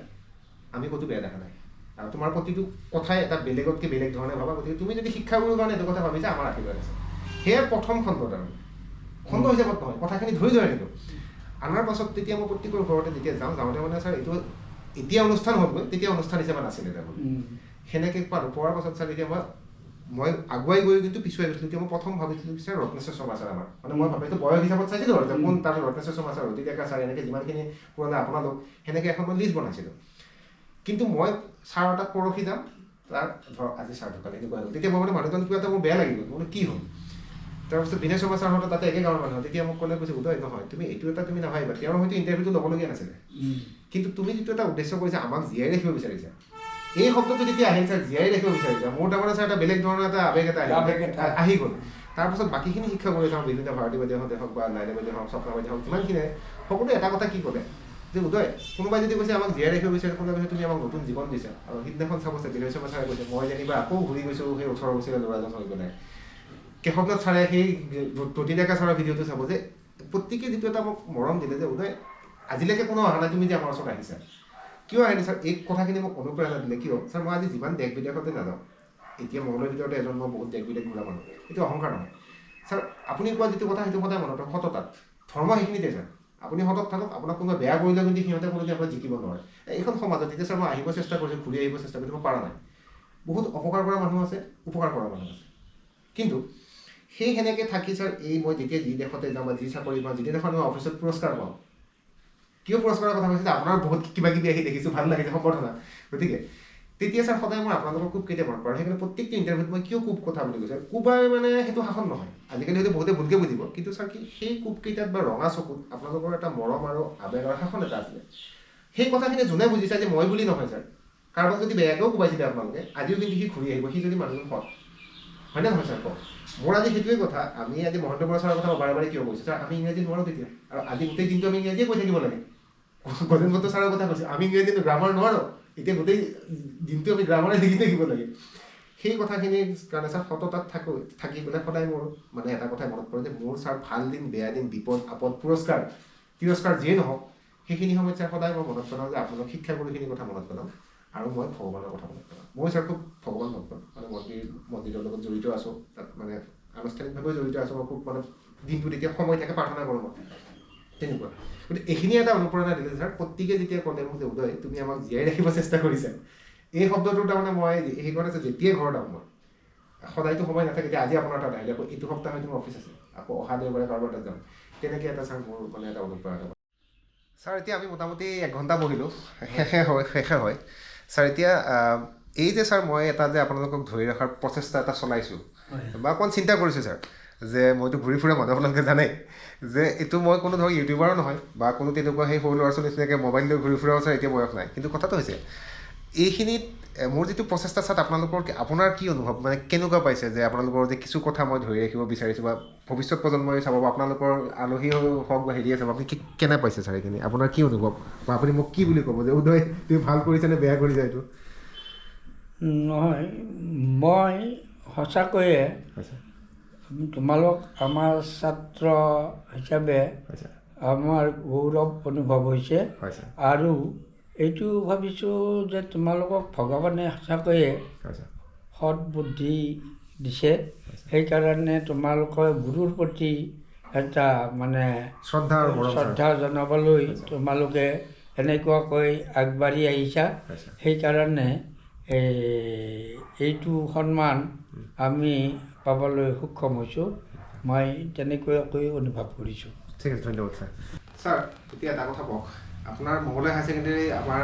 আমি ক'তো বেয়া দেখা নাই, আৰু তোমাৰ প্ৰতিটো কথাই এটা বেলেগতকৈ বেলেগ ধৰণে ভাবা, গতিকে তুমি যদি শিক্ষাগুৰুৰ কাৰণে এইটো কথা ভাবিছা আমাৰ আশীৰ্বাদ আছে। সেয়ে প্ৰথম খণ্ডত আৰু খণ্ড হিচাপত নহয়, কথাখিনি ধৰি ধৰি ৰাখিলোঁ। আনাৰ পাছত তেতিয়া মই প্ৰত্যেকৰ ঘৰতে যেতিয়া যাওঁতে মানে ছাৰ এইটো এতিয়া অনুষ্ঠান হ'লগৈ, তেতিয়া অনুষ্ঠান হিচাপে নাছিলে তাৰমানে। সেনেকৈ পোৱাৰ পাছত ছাৰ এতিয়া মই আগুৱাই গৈ কিন্তু পিছুৱাই গৈছিলোঁ। তেতিয়া মই প্ৰথম ভাবিছিলোঁ ছাৰ ৰত্নেশ্বৰ শৰ্মা ছাৰ আমাৰ, মানে মই ভাবিছোঁ বয়স হিচাপত চাইছিলোঁ আৰু যে কোন তাৰ ৰত্নেশ্বৰ শৰ্মা ছাৰ, অতি ডেকা ছাৰ, এনেকৈ যিমানখিনি পুৰণা আপোনালোক, সেনেকৈ এখন মই লিষ্ট বনাইছিলোঁ। কিন্তু মই ছাৰৰ তাত পৰহি যাম, তাৰ ধৰক আজি ছাৰ ঢুকালে এনেকুৱা হ'ল। তেতিয়া মই মানে মানুহজন কিবা এটা মোৰ বেয়া লাগি গ'ল, মানে কি হ'ল। তাৰপিছত বিনয় শৰ্মা ছাৰহঁতৰ তাতে একে গাঁৱৰ মানুহ, তেতিয়া মোক ক'লে কৈছে উদয় নহয় তুমি এইটো এটা তুমি নাভাবিবা, তেওঁৰ হয়তো ইণ্টাৰভিউটো ল'বলগীয়া নাছিলে, কিন্তু তুমি যিটো এটা উদ্দেশ্য কৰিছা আমাক জীয়াই ৰাখিব বিচাৰিছা, এই শব্দটো যেতিয়া আহিল ছাৰ, জীয়াই ৰাখিব বিচাৰিছা, মোৰ তাৰমানে ছাৰ এটা বেলেগ ধৰণৰ এটা আৱেগ এটা আহি গ'ল। তাৰপাছত বাকীখিনি শিক্ষা কৰি চাওঁ, বিভিন্ন ভাৰতী বাইদেউহঁতে হওক বা লাইলে বাইদেউ হওক, স্বপ্না বাইদেউ হওক, যিমানখিনি সকলোৱে এটা কথা কি ক'লে যে উদয় কোনোবাই যদি কৈছে আমাক জীয়াই ৰাখিব বিচাৰে, কোনোবাই কৈছে তুমি আমাক নতুন জীৱন দিছা। আৰু সিদিনাখন চাব ছাৰ বিনয় শৰ্মা ছাৰে কৈছে মই যেনিবা আকৌ ঘূৰি গৈছোঁ সেই 18 বছৰীয়া ল'ৰাজন হৈ পেলাই। কেশৱনাথ ছাৰে সেই অতি ডেকা ছাৰৰ ভিডিঅ'টো চাব যে প্ৰত্যেকে যিটো এটা মোক মৰম দিলে যে উদয় আজিলৈকে কোনো অহা নাই, তুমি যে আমাৰ ওচৰত আহিছা, কিয় আহিলে ছাৰ, এই কথাখিনি মোক অনুপ্ৰেৰণা দিলে। কিয় ছাৰ, মই আজি যিমান দেশ বিদেশতে নাযাওঁ, এতিয়া মংগলৰ ভিতৰতে এজন মই বহুত দেশ বিদেশ ঘূৰা মানুহ, এইটো অহংকাৰ নহয় ছাৰ। আপুনি কোৱা যিটো কথা সেইটো সদায় মনত ৰাখক, সততাত ধৰ্ম সেইখিনিতে ছাৰ, আপুনি সতত থাকক। আপোনাক কোনোবাই বেয়া কৰিলে কিন্তু সিহঁতে কোনোদিন আপোনাক জিকিব নোৱাৰে। এইখন সমাজত এতিয়া ছাৰ মই আহিব চেষ্টা কৰিছোঁ, ঘূৰি আহিব চেষ্টা কৰিছোঁ, মই পৰা নাই। বহুত অপকাৰ কৰা মানুহ আছে, উপকাৰ কৰা মানুহ আছে, কিন্তু সেই সেনেকৈ থাকি ছাৰ এই মই যেতিয়া যি দেশতে যাওঁ বা যি চাকৰি পাওঁ, যিদিনাখন মই অফিচত পুৰস্কাৰ পাওঁ, কিয় পুৰস্কাৰৰ কথা কৈছে যে আপোনাৰ বহুত কিবা কিবি আহি দেখিছোঁ, ভাল লাগিছে, সম্বৰ্ধনা, গতিকে তেতিয়া ছাৰ সদায় মই আপোনালোকৰ কোব কেতিয়া মনত পৰে। সেইকাৰণে প্ৰত্যেকটো ইণ্টাৰভিউত মই কিয় কোব কথা বুলি কৈছোঁ, কোবাই মানে সেইটো শাসন নহয়, আজিকালি হয়তো বহুতে ভুলকৈ বুজিব, কিন্তু ছাৰ কি সেই কোবকেইটাত বা ৰঙা চকুত আপোনালোকৰ এটা মৰম আৰু আৱেগৰ শাসন এটা আছিলে। সেই কথাখিনি যোনে বুজিছে যে মই বুলি নহয় ছাৰ, কাৰোবাক যদি বেয়াকৈও কোবাইছিলে আপোনালোকে, আজিও কিন্তু সি ঘূৰি আহিব, সি যদি মানুহজন সৎ, হয়নে নহয় ছাৰ কওক। মোৰ আজি সেইটোৱে কথা, আমি আজি মহন্ত বৰা ছাৰৰ কথা বাৰে বাৰে কিয় কৈছোঁ ছাৰ, আমি ইংৰাজী নোৱাৰোঁ তেতিয়া, আৰু আজি গোটেই দিনটো আমি ইংৰাজীয়ে কৈ থাকিব লাগে। গজেন বত্ত ছাৰৰ কথা কৈছোঁ, আমি ইংৰাজীটো গ্ৰামাৰ নোৱাৰোঁ, এতিয়া গোটেই দিনটো আমি গ্ৰামাৰে লিখি থাকিব লাগে। সেই কথাখিনিৰ কাৰণে ছাৰ সততাত থাকি পেলাই সদায় মোৰ মানে এটা কথাই মনত পৰে যে মোৰ ছাৰ ভাল দিন, বেয়া দিন, বিপদ আপদ, পুৰস্কাৰ তিৰস্কাৰ যিয়ে নহওক, সেইখিনি সময়ত ছাৰ সদায় মই মনত পেলাওঁ যে আপোনালোক শিক্ষাগুৰুখিনিৰ কথা মনত পেলাওঁ, আৰু মই ভগৱানৰ কথা মনত পেলাওঁ। মই ছাৰ খুব ভগৱান ভক্ত, মানে মন্দিৰৰ লগত জড়িত আছোঁ, তাত মানে আনুষ্ঠানিকভাৱে জড়িত আছোঁ। মই খুব মানে দিনটো তেতিয়া সময় থাকে প্ৰাৰ্থনা কৰোঁ, মই তেনেকুৱা গতিকে এইখিনি এটা অনুপ্ৰেৰণা দিলে ছাৰ প্ৰত্যেকে যেতিয়া ক'লে মোক যে উদয় তুমি আমাক জীয়াই ৰাখিব চেষ্টা কৰিছা এই শব্দটো তাৰমানে মই সেইকাৰণে যেতিয়াই ঘৰত আহোঁ মই সদায়তো সময় নাথাকে এতিয়া আজি আপোনাৰ তাত আহিলে আকৌ এইটো সপ্তাহ হয়তো মোৰ অফিচ আছে আকৌ অহা দেওবাৰে কাৰোবাৰ তাত যাম তেনেকৈ এটা ছাৰ মোৰ মানে এটা অনুপ্ৰেৰণা ছাৰ এতিয়া আমি মোটামুটি 1 ঘণ্টা বহিলোঁ শেষে হয় ছাৰ এতিয়া এই যে ছাৰ মই এটা যে আপোনালোকক ধৰি ৰখাৰ প্ৰচেষ্টা এটা চলাইছোঁ বা অকণ চিন্তা কৰিছোঁ ছাৰ যে মইতো ঘূৰি ফুৰা মানুহ আপোনালোকে জানে যে এইটো মই কোনো ধৰক ইউটিউবাৰো নহয় বা কোনো তেনেকুৱা সেই সৰু ল'ৰা ছোৱালী নিচিনাকৈ মোবাইল লৈ ঘূৰি ফুৰাও ছাৰ এতিয়া বয়স নাই কিন্তু কথাটো হৈছে এইখিনিত মোৰ যিটো প্ৰচেষ্টা চাত আপোনালোকৰ আপোনাৰ কি অনুভৱ মানে কেনেকুৱা পাইছে যে আপোনালোকৰ যে কিছু কথা মই ধৰি ৰাখিব বিচাৰিছোঁ বা ভৱিষ্যত প্ৰজন্মই চাব বা আপোনালোকৰ আলহী হওক বা হেৰিয়ে চাব আপুনি কেনে পাইছে ছাৰ এইখিনি আপোনাৰ কি অনুভৱ বা আপুনি মোক কি বুলি ক'ব যে উদয় তুমি ভাল কৰিছা নে বেয়া কৰিছা এইটো নহয় মই সঁচাকৈয়ে তোমালোক আমাৰ ছাত্ৰ হিচাপে আমাৰ গৌৰৱ অনুভৱ হৈছে আৰু এইটো ভাবিছোঁ যে তোমালোকক ভগৱানে সঁচাকৈয়ে সৎ বুদ্ধি দিছে সেইকাৰণে তোমালোকৰ গুৰুৰ প্ৰতি এটা মানে শ্ৰদ্ধা জনাবলৈ তোমালোকে এনেকুৱাকৈ আগবাঢ়ি আহিছা সেইকাৰণে এইটো সন্মান আমি পাবলৈ সক্ষম হৈছোঁ মই তেনেকুৱাকৈ অনুভৱ কৰিছোঁ ঠিক আছে ধন্যবাদ ছাৰ ছাৰ এতিয়া এটা কথা কওক আপোনাৰ মঙলদ হায়াৰ ছেকেণ্ডেৰী আমাৰ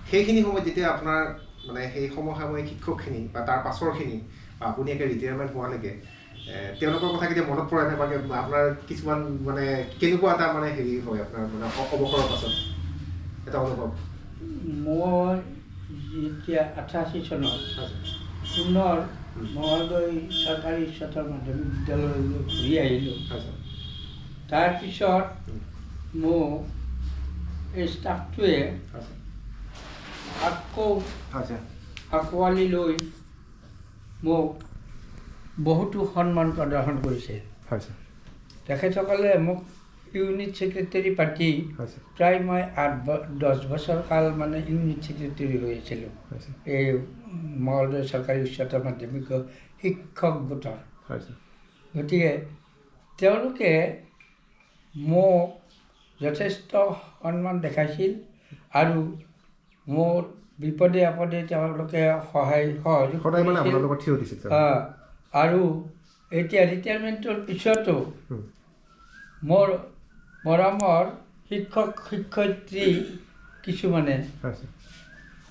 সেইখিনি সময়ত যেতিয়া আপোনাৰ মানে সেই সমসাময়িক শিক্ষকখিনি বা তাৰ পাছৰখিনি বা আপুনি একে ৰিটায়াৰমেণ্ট হোৱালৈকে তেওঁলোকৰ কথা কেতিয়া মনত পৰে নে বা আপোনাৰ কিছুমান মানে কেনেকুৱা এটা মানে হেৰি হয় আপোনাৰ মানে অৱসৰৰ পাছত এটা অনুভৱ মই যেতিয়া 88 চনত পুনৰ মঙলদৈ চৰকাৰী উচ্চতৰ মাধ্যমিক বিদ্যালয়লৈ ঘূৰি আহিলোঁ তাৰপিছত মোক এই ষ্টাফটোৱে আকৌ আঁকোৱালি লৈ মোক বহুতো সন্মান প্ৰদৰ্শন কৰিছে তেখেতসকলে মোক ইউনিট ছেক্ৰেটাৰী পাতি প্ৰায় মই 8-10 বছৰ কাল মানে ইউনিট ছেক্ৰেটাৰী হৈ আছিলোঁ এই মঙলদৈ চৰকাৰী উচ্চতৰ মাধ্যমিক শিক্ষক গোটৰ গতিকে তেওঁলোকে মোক যথেষ্ট সন্মান দেখাইছিল আৰু মোৰ বিপদে আপদে তেওঁলোকে সহযোগ কৰিছিল আৰু এতিয়া ৰিটায়াৰমেণ্টৰ পিছতো মোৰ মৰমৰ শিক্ষক শিক্ষয়িত্ৰী কিছুমানে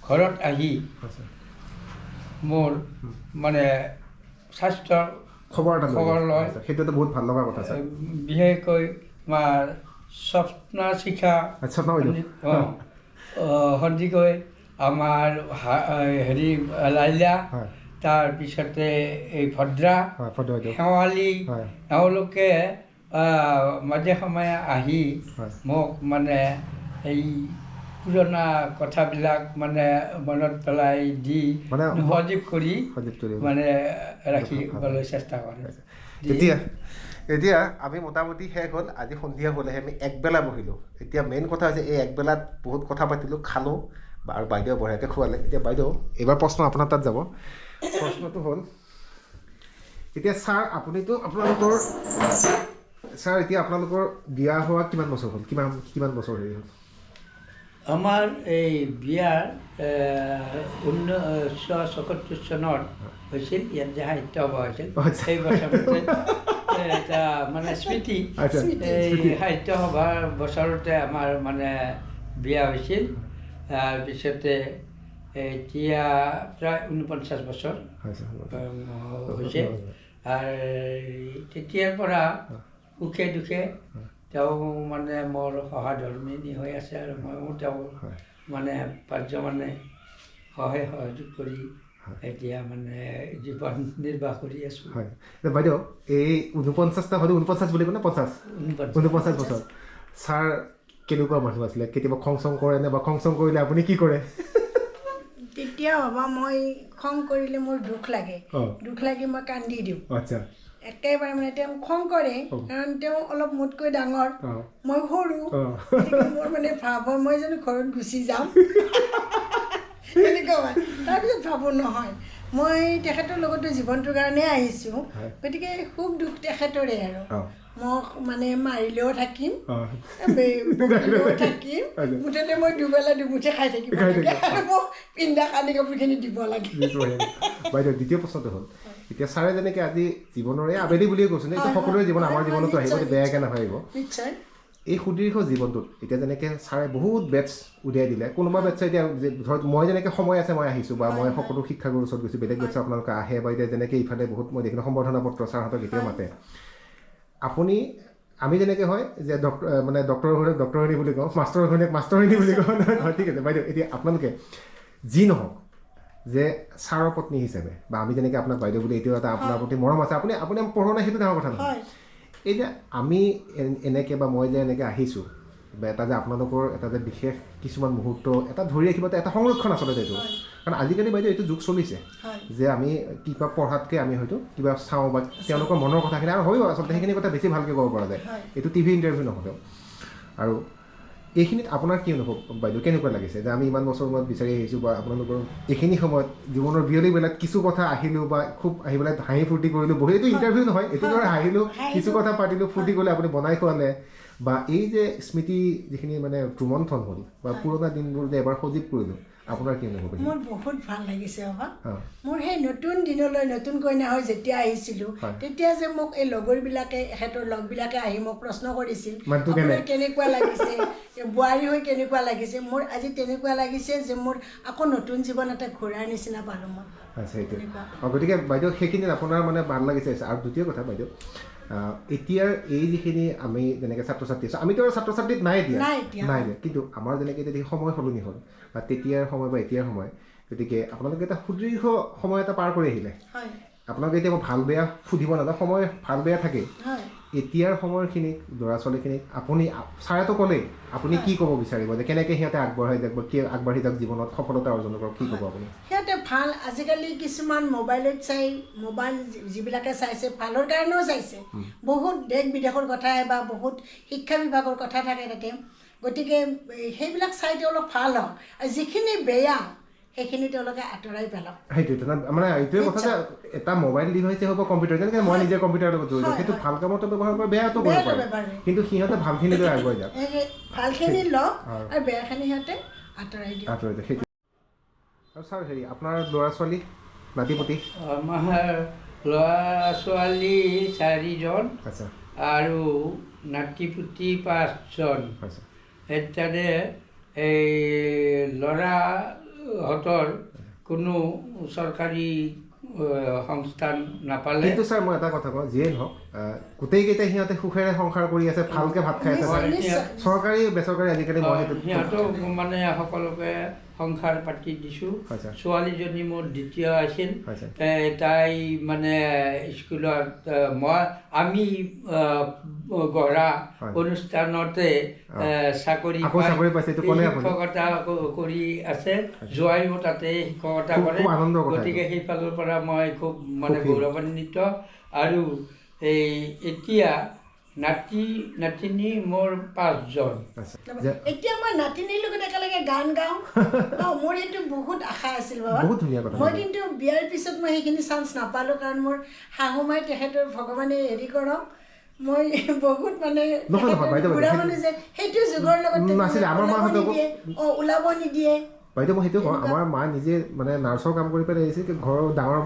ঘৰত আহি মোৰ মানে স্বাস্থ্যৰ খবৰ লয় সেইটো বহুত ভাল লগা কথা বিশেষকৈ আমাৰ স্বপ্না শিখা সন্দিকৈ আমাৰ হেৰি লাইলা তাৰপিছতে এই ভদ্ৰা শেৱালি এওঁলোকে মাজে সময়ে আহি মোক মানে এই পুৰণা কথাবিলাক মানে মনত পেলাই দি সজীৱ কৰি মানে ৰাখিবলৈ চেষ্টা কৰে এতিয়া আমি মোটামুটি শেষ হ'ল আজি সন্ধিয়া হ'লেহে আমি একবেলা বহিলোঁ এতিয়া মেইন কথা হৈছে এই একবেলাত বহুত কথা পাতিলোঁ খালোঁ আৰু বাইদেৱে বঢ়িয়াকৈ খোৱালে এতিয়া বাইদেউ এইবাৰ প্ৰশ্ন আপোনাৰ তাত যাব প্ৰশ্নটো হ'ল এতিয়া ছাৰ আপুনিতো আপোনালোকৰ ছাৰ এতিয়া আপোনালোকৰ বিয়া হোৱা কিমান বছৰ হ'ল কিমান বছৰ হেৰি হ'ল আমাৰ এই বিয়াৰ 1974 চনত হৈছিল ইয়াত যে সাহিত্য সভা হৈছিল সেই বছৰতে এটা মানে স্মৃতি এই সাহিত্য সভাৰ বছৰতে আমাৰ মানে বিয়া হৈছিল তাৰপিছতে এতিয়া প্ৰায় 49 বছৰ হৈছে আৰু তেতিয়াৰ পৰা সুখে দুখে তেওঁ মানে মোৰ সহধৰ্মিনী হৈ আছে আৰু ময়ো তেওঁ মানে পাৰ্যমানে সহযোগ কৰি এতিয়া মানে জীৱন নিৰ্বাহ কৰি আছোঁ বাইদেউ এই 49টা হয়তো 49 বুলি ক'লে 50 বছৰ ছাৰ কেনেকুৱা মানুহ আছিলে কেতিয়াবা খং চং কৰে নে বা খং চং কৰিলে আপুনি কি কৰে তেতিয়া ভাবা মই খং কৰিলে মোৰ দুখ লাগে মই কান্দি দিওঁ আচ্ছা একেবাৰে মানে তেওঁ খং কৰে কাৰণ তেওঁ অলপ মোতকৈ ডাঙৰ মই সৰু মোৰ মানে ভাব হয় মই জানো ঘৰত গুচি যাম এনেকুৱা হয় তাৰপিছত ভাবোঁ নহয় মই তেখেতৰ লগতো জীৱনটোৰ কাৰণে আহিছোঁ গতিকে সুখ দুখ তেখেতৰে আৰু মোক মানে মাৰিলেও থাকিম বকিলেও থাকিম মুঠতে মই দুবেলা দুমুঠি খাই থাকিম আৰু মোক পিন্ধা কানি কাপোৰখিনি দিব লাগে বাইদেউ দ্বিতীয় প্ৰশ্নটো হ'ল এতিয়া ছাৰে যেনেকৈ আজি জীৱনৰে আবেলি বুলিয়ে কৈছোঁ এইটো সকলোৰে জীৱন আমাৰ জীৱনতো আহিব বেয়াকৈ নাভাবিব নিশ্চয় এই সুদীৰ্ঘ জীৱনটোত এতিয়া যেনেকৈ ছাৰে বহুত বেটছ উলিয়াই দিলে কোনোবা বেটছে এতিয়া ধৰক মই যেনেকৈ সময় আছে মই আহিছোঁ বা মই সকলো শিক্ষাগুৰুৰ ওচৰত গৈছোঁ বেলেগ বেটছে আপোনালোকে আহে বা এতিয়া যেনেকৈ ইফালে বহুত মই দেখিলোঁ সম্বৰ্ধনা পত্ৰ ছাৰহঁতক এতিয়াও মাতে আপুনি আমি যেনেকৈ হয় যে মানে ডক্টৰৰ ঘৈণীয়েক ডক্টৰণী বুলি কওঁ মাষ্টৰৰ ঘৈণীয়েক মাষ্টৰণী বুলি কওঁ নহয় ঠিক আছে বাইদেউ এতিয়া আপোনালোকে যি নহওক যে ছাৰৰ পত্নী হিচাপে বা আমি যেনেকৈ আপোনাক বাইদেউ বুলি এতিয়াও এটা আপোনাৰ প্ৰতি মৰম আছে আপুনি আপুনি পঢ়োৱা নাই সেইটো ডাঙৰ কথা নহয় এই যে আমি এনেকৈ বা মই যে এনেকৈ আহিছোঁ বা এটা যে আপোনালোকৰ এটা যে বিশেষ কিছুমান মুহূৰ্ত এটা ধৰি ৰাখিব এটা সংৰক্ষণ আচলতে এইটো কাৰণ আজিকালি বাইদেউ এইটো যুগ চলিছে যে আমি কিবা পঢ়াতকৈ আমি হয়তো কিবা চাওঁ বা তেওঁলোকৰ মনৰ কথাখিনি আৰু হয়ও আচলতে সেইখিনি কথা বেছি ভালকৈ ক'ব পৰা যায় এইটো টিভি ইণ্টাৰভিউ নহ'লেও আৰু এইখিনিত আপোনাৰ কি অনুভৱ বাইদেউ কেনেকুৱা লাগিছে যে আমি ইমান বছৰ মূৰত বিচাৰি আহিছোঁ বা আপোনালোকৰ এইখিনি সময়ত জীৱনৰ বিয়লিবিলাক কিছু কথা আহিলোঁ বা খুব আহি পেলাই হাঁহি ফূৰ্তি কৰিলোঁ বহি এইটো ইণ্টাৰভিউ নহয় এইটো ধৰক হাঁহিলোঁ কিছু কথা পাতিলোঁ ফূৰ্তি কৰিলে আপুনি বনাই খোৱালে বা এই যে স্মৃতি যিখিনি মানে ৰুমন্থন হ'ল বা পুৰণা দিনবোৰ যে এবাৰ সজীৱ কৰিলোঁ আপোনাৰ কি অনুভৱ মোৰ বহুত ভাল লাগিছে মোৰ সেই নতুন দিনলৈ নতুন কইনা হৈ যেতিয়া আহিছিলোঁ তেতিয়া যে মোক এই লগৰবিলাকে এখেতৰ লগবিলাকে আহি মোক প্ৰশ্ন কৰিছিল আপোনাৰ কেনেকুৱা লাগিছে বোৱাৰী হৈ কেনেকুৱা লাগিছে মোৰ আজি তেনেকুৱা লাগিছে যে মোৰ আকৌ নতুন জীৱন এটা ঘূৰাৰ নিচিনা পালোঁ মই গতিকে বাইদেউ সেইখিনি আপোনাৰ মানে ভাল লাগিছে আৰু দ্বিতীয় কথা বাইদেউ এতিয়াৰ এই যিখিনি আমি যেনেকৈ ছাত্ৰ ছাত্ৰী আছোঁ আমিতো আৰু ছাত্ৰ ছাত্ৰীত নাই এতিয়া নাই কিন্তু আমাৰ যেনেকৈ এতিয়া সময় সলনি হ'ল বা তেতিয়াৰ সময় বা এতিয়াৰ সময় গতিকে আপোনালোকে এটা সুদীৰ্ঘ সময় এটা পাৰ কৰি আহিলে আপোনালোকে এতিয়া মই ভাল বেয়া সুধিব নাযাওঁ সময় ভাল বেয়া থাকেই এতিয়াৰ সময়খিনিক ল'ৰা ছোৱালীখিনিক আপুনি ছাৰেতো ক'লেই আপুনি কি ক'ব বিচাৰিব যে কেনেকৈ সিহঁতে আগবঢ়াই যাওক বা কি আগবাঢ়ি যাওক জীৱনত সফলতা অৰ্জন কৰক কি ক'ব আপুনি সিহঁতে ভাল আজিকালি কিছুমান মোবাইলত চাই মোবাইল যিবিলাকে চাইছে ভালৰ কাৰণেও চাইছে বহুত দেশ বিদেশৰ কথা বা বহুত শিক্ষা বিভাগৰ কথা থাকে তাতে গতিকে সেইবিলাক চাই তেওঁলোক ভাল হওক আৰু যিখিনি বেয়া সেইখিনি তেওঁলোকে আঁতৰাই পেলাওক সেইটোৱে মানে এইটোৱে কথা যে এটা মোবাইল ডিভাইচে হ'ব কম্পিউটাৰ যেনেকৈ মই নিজে কম্পিউটাৰৰ লগত জড়িত সেইটো ভাল কামতো ব্যৱহাৰ কৰে বেয়াটো কৰিব পাৰে কিন্তু সিহঁতে ভালখিনি লৈ আগুৱাই যাওক ভালখিনি লওক আৰু বেয়াখিনি সিহঁতে আঁতৰাই দিয়ক সেইটো আৰু ছাৰ হেৰি আপোনাৰ ল'ৰা ছোৱালী নাতিপুতি আমাৰ ল'ৰা ছোৱালী 4জন আচ্ছা আৰু নাতিপুতি 5জন সেইকাৰণে এই ল'ৰাহঁতৰ কোনো চৰকাৰী সংস্থান নাপালে কিন্তু ছাৰ মই এটা কথা কওঁ যিয়ে নহওক গোটেইকেইটাই সিহঁতে সুখেৰে সংসাৰ কৰি আছে ভালকৈ ভাত খাই আছে চৰকাৰী বেচৰকাৰী আজিকালি সিহঁতক মানে সকলোকে সংসাৰ পাতি দিছোঁ ছোৱালীজনী মোৰ দ্বিতীয় আছিল তাই মানে স্কুলত আমি গঢ়া অনুষ্ঠানতে চাকৰি শিক্ষকতা কৰি আছে জোৱাইও তাতে শিক্ষকতা কৰে গতিকে সেইফালৰ পৰা মই খুব মানে গৌৰৱান্বিত আৰু এই এতিয়া নাতিনী মোৰ 5জন এতিয়া মই নাতিনীৰ লগত একেলগে গান গাওঁ মোৰ সেইটো বহুত আশা আছিল বাবা মই কিন্তু বিয়াৰ পিছত মই সেইখিনি চান্স নাপালোঁ কাৰণ মোৰ শাহুমাই তেখেতৰ ভগৱানে হেৰি কৰক মই বহুত মানে বুঢ়া মানুহ যে সেইটো যুগৰ লগত ওলাব নিদিয়ে বাইদেউ মই সেইটো কওঁ আমাৰ মা নিজে মানে নাৰ্ছৰ কাম কৰি পেলাই আহিছে ঘৰৰ ডাঙৰ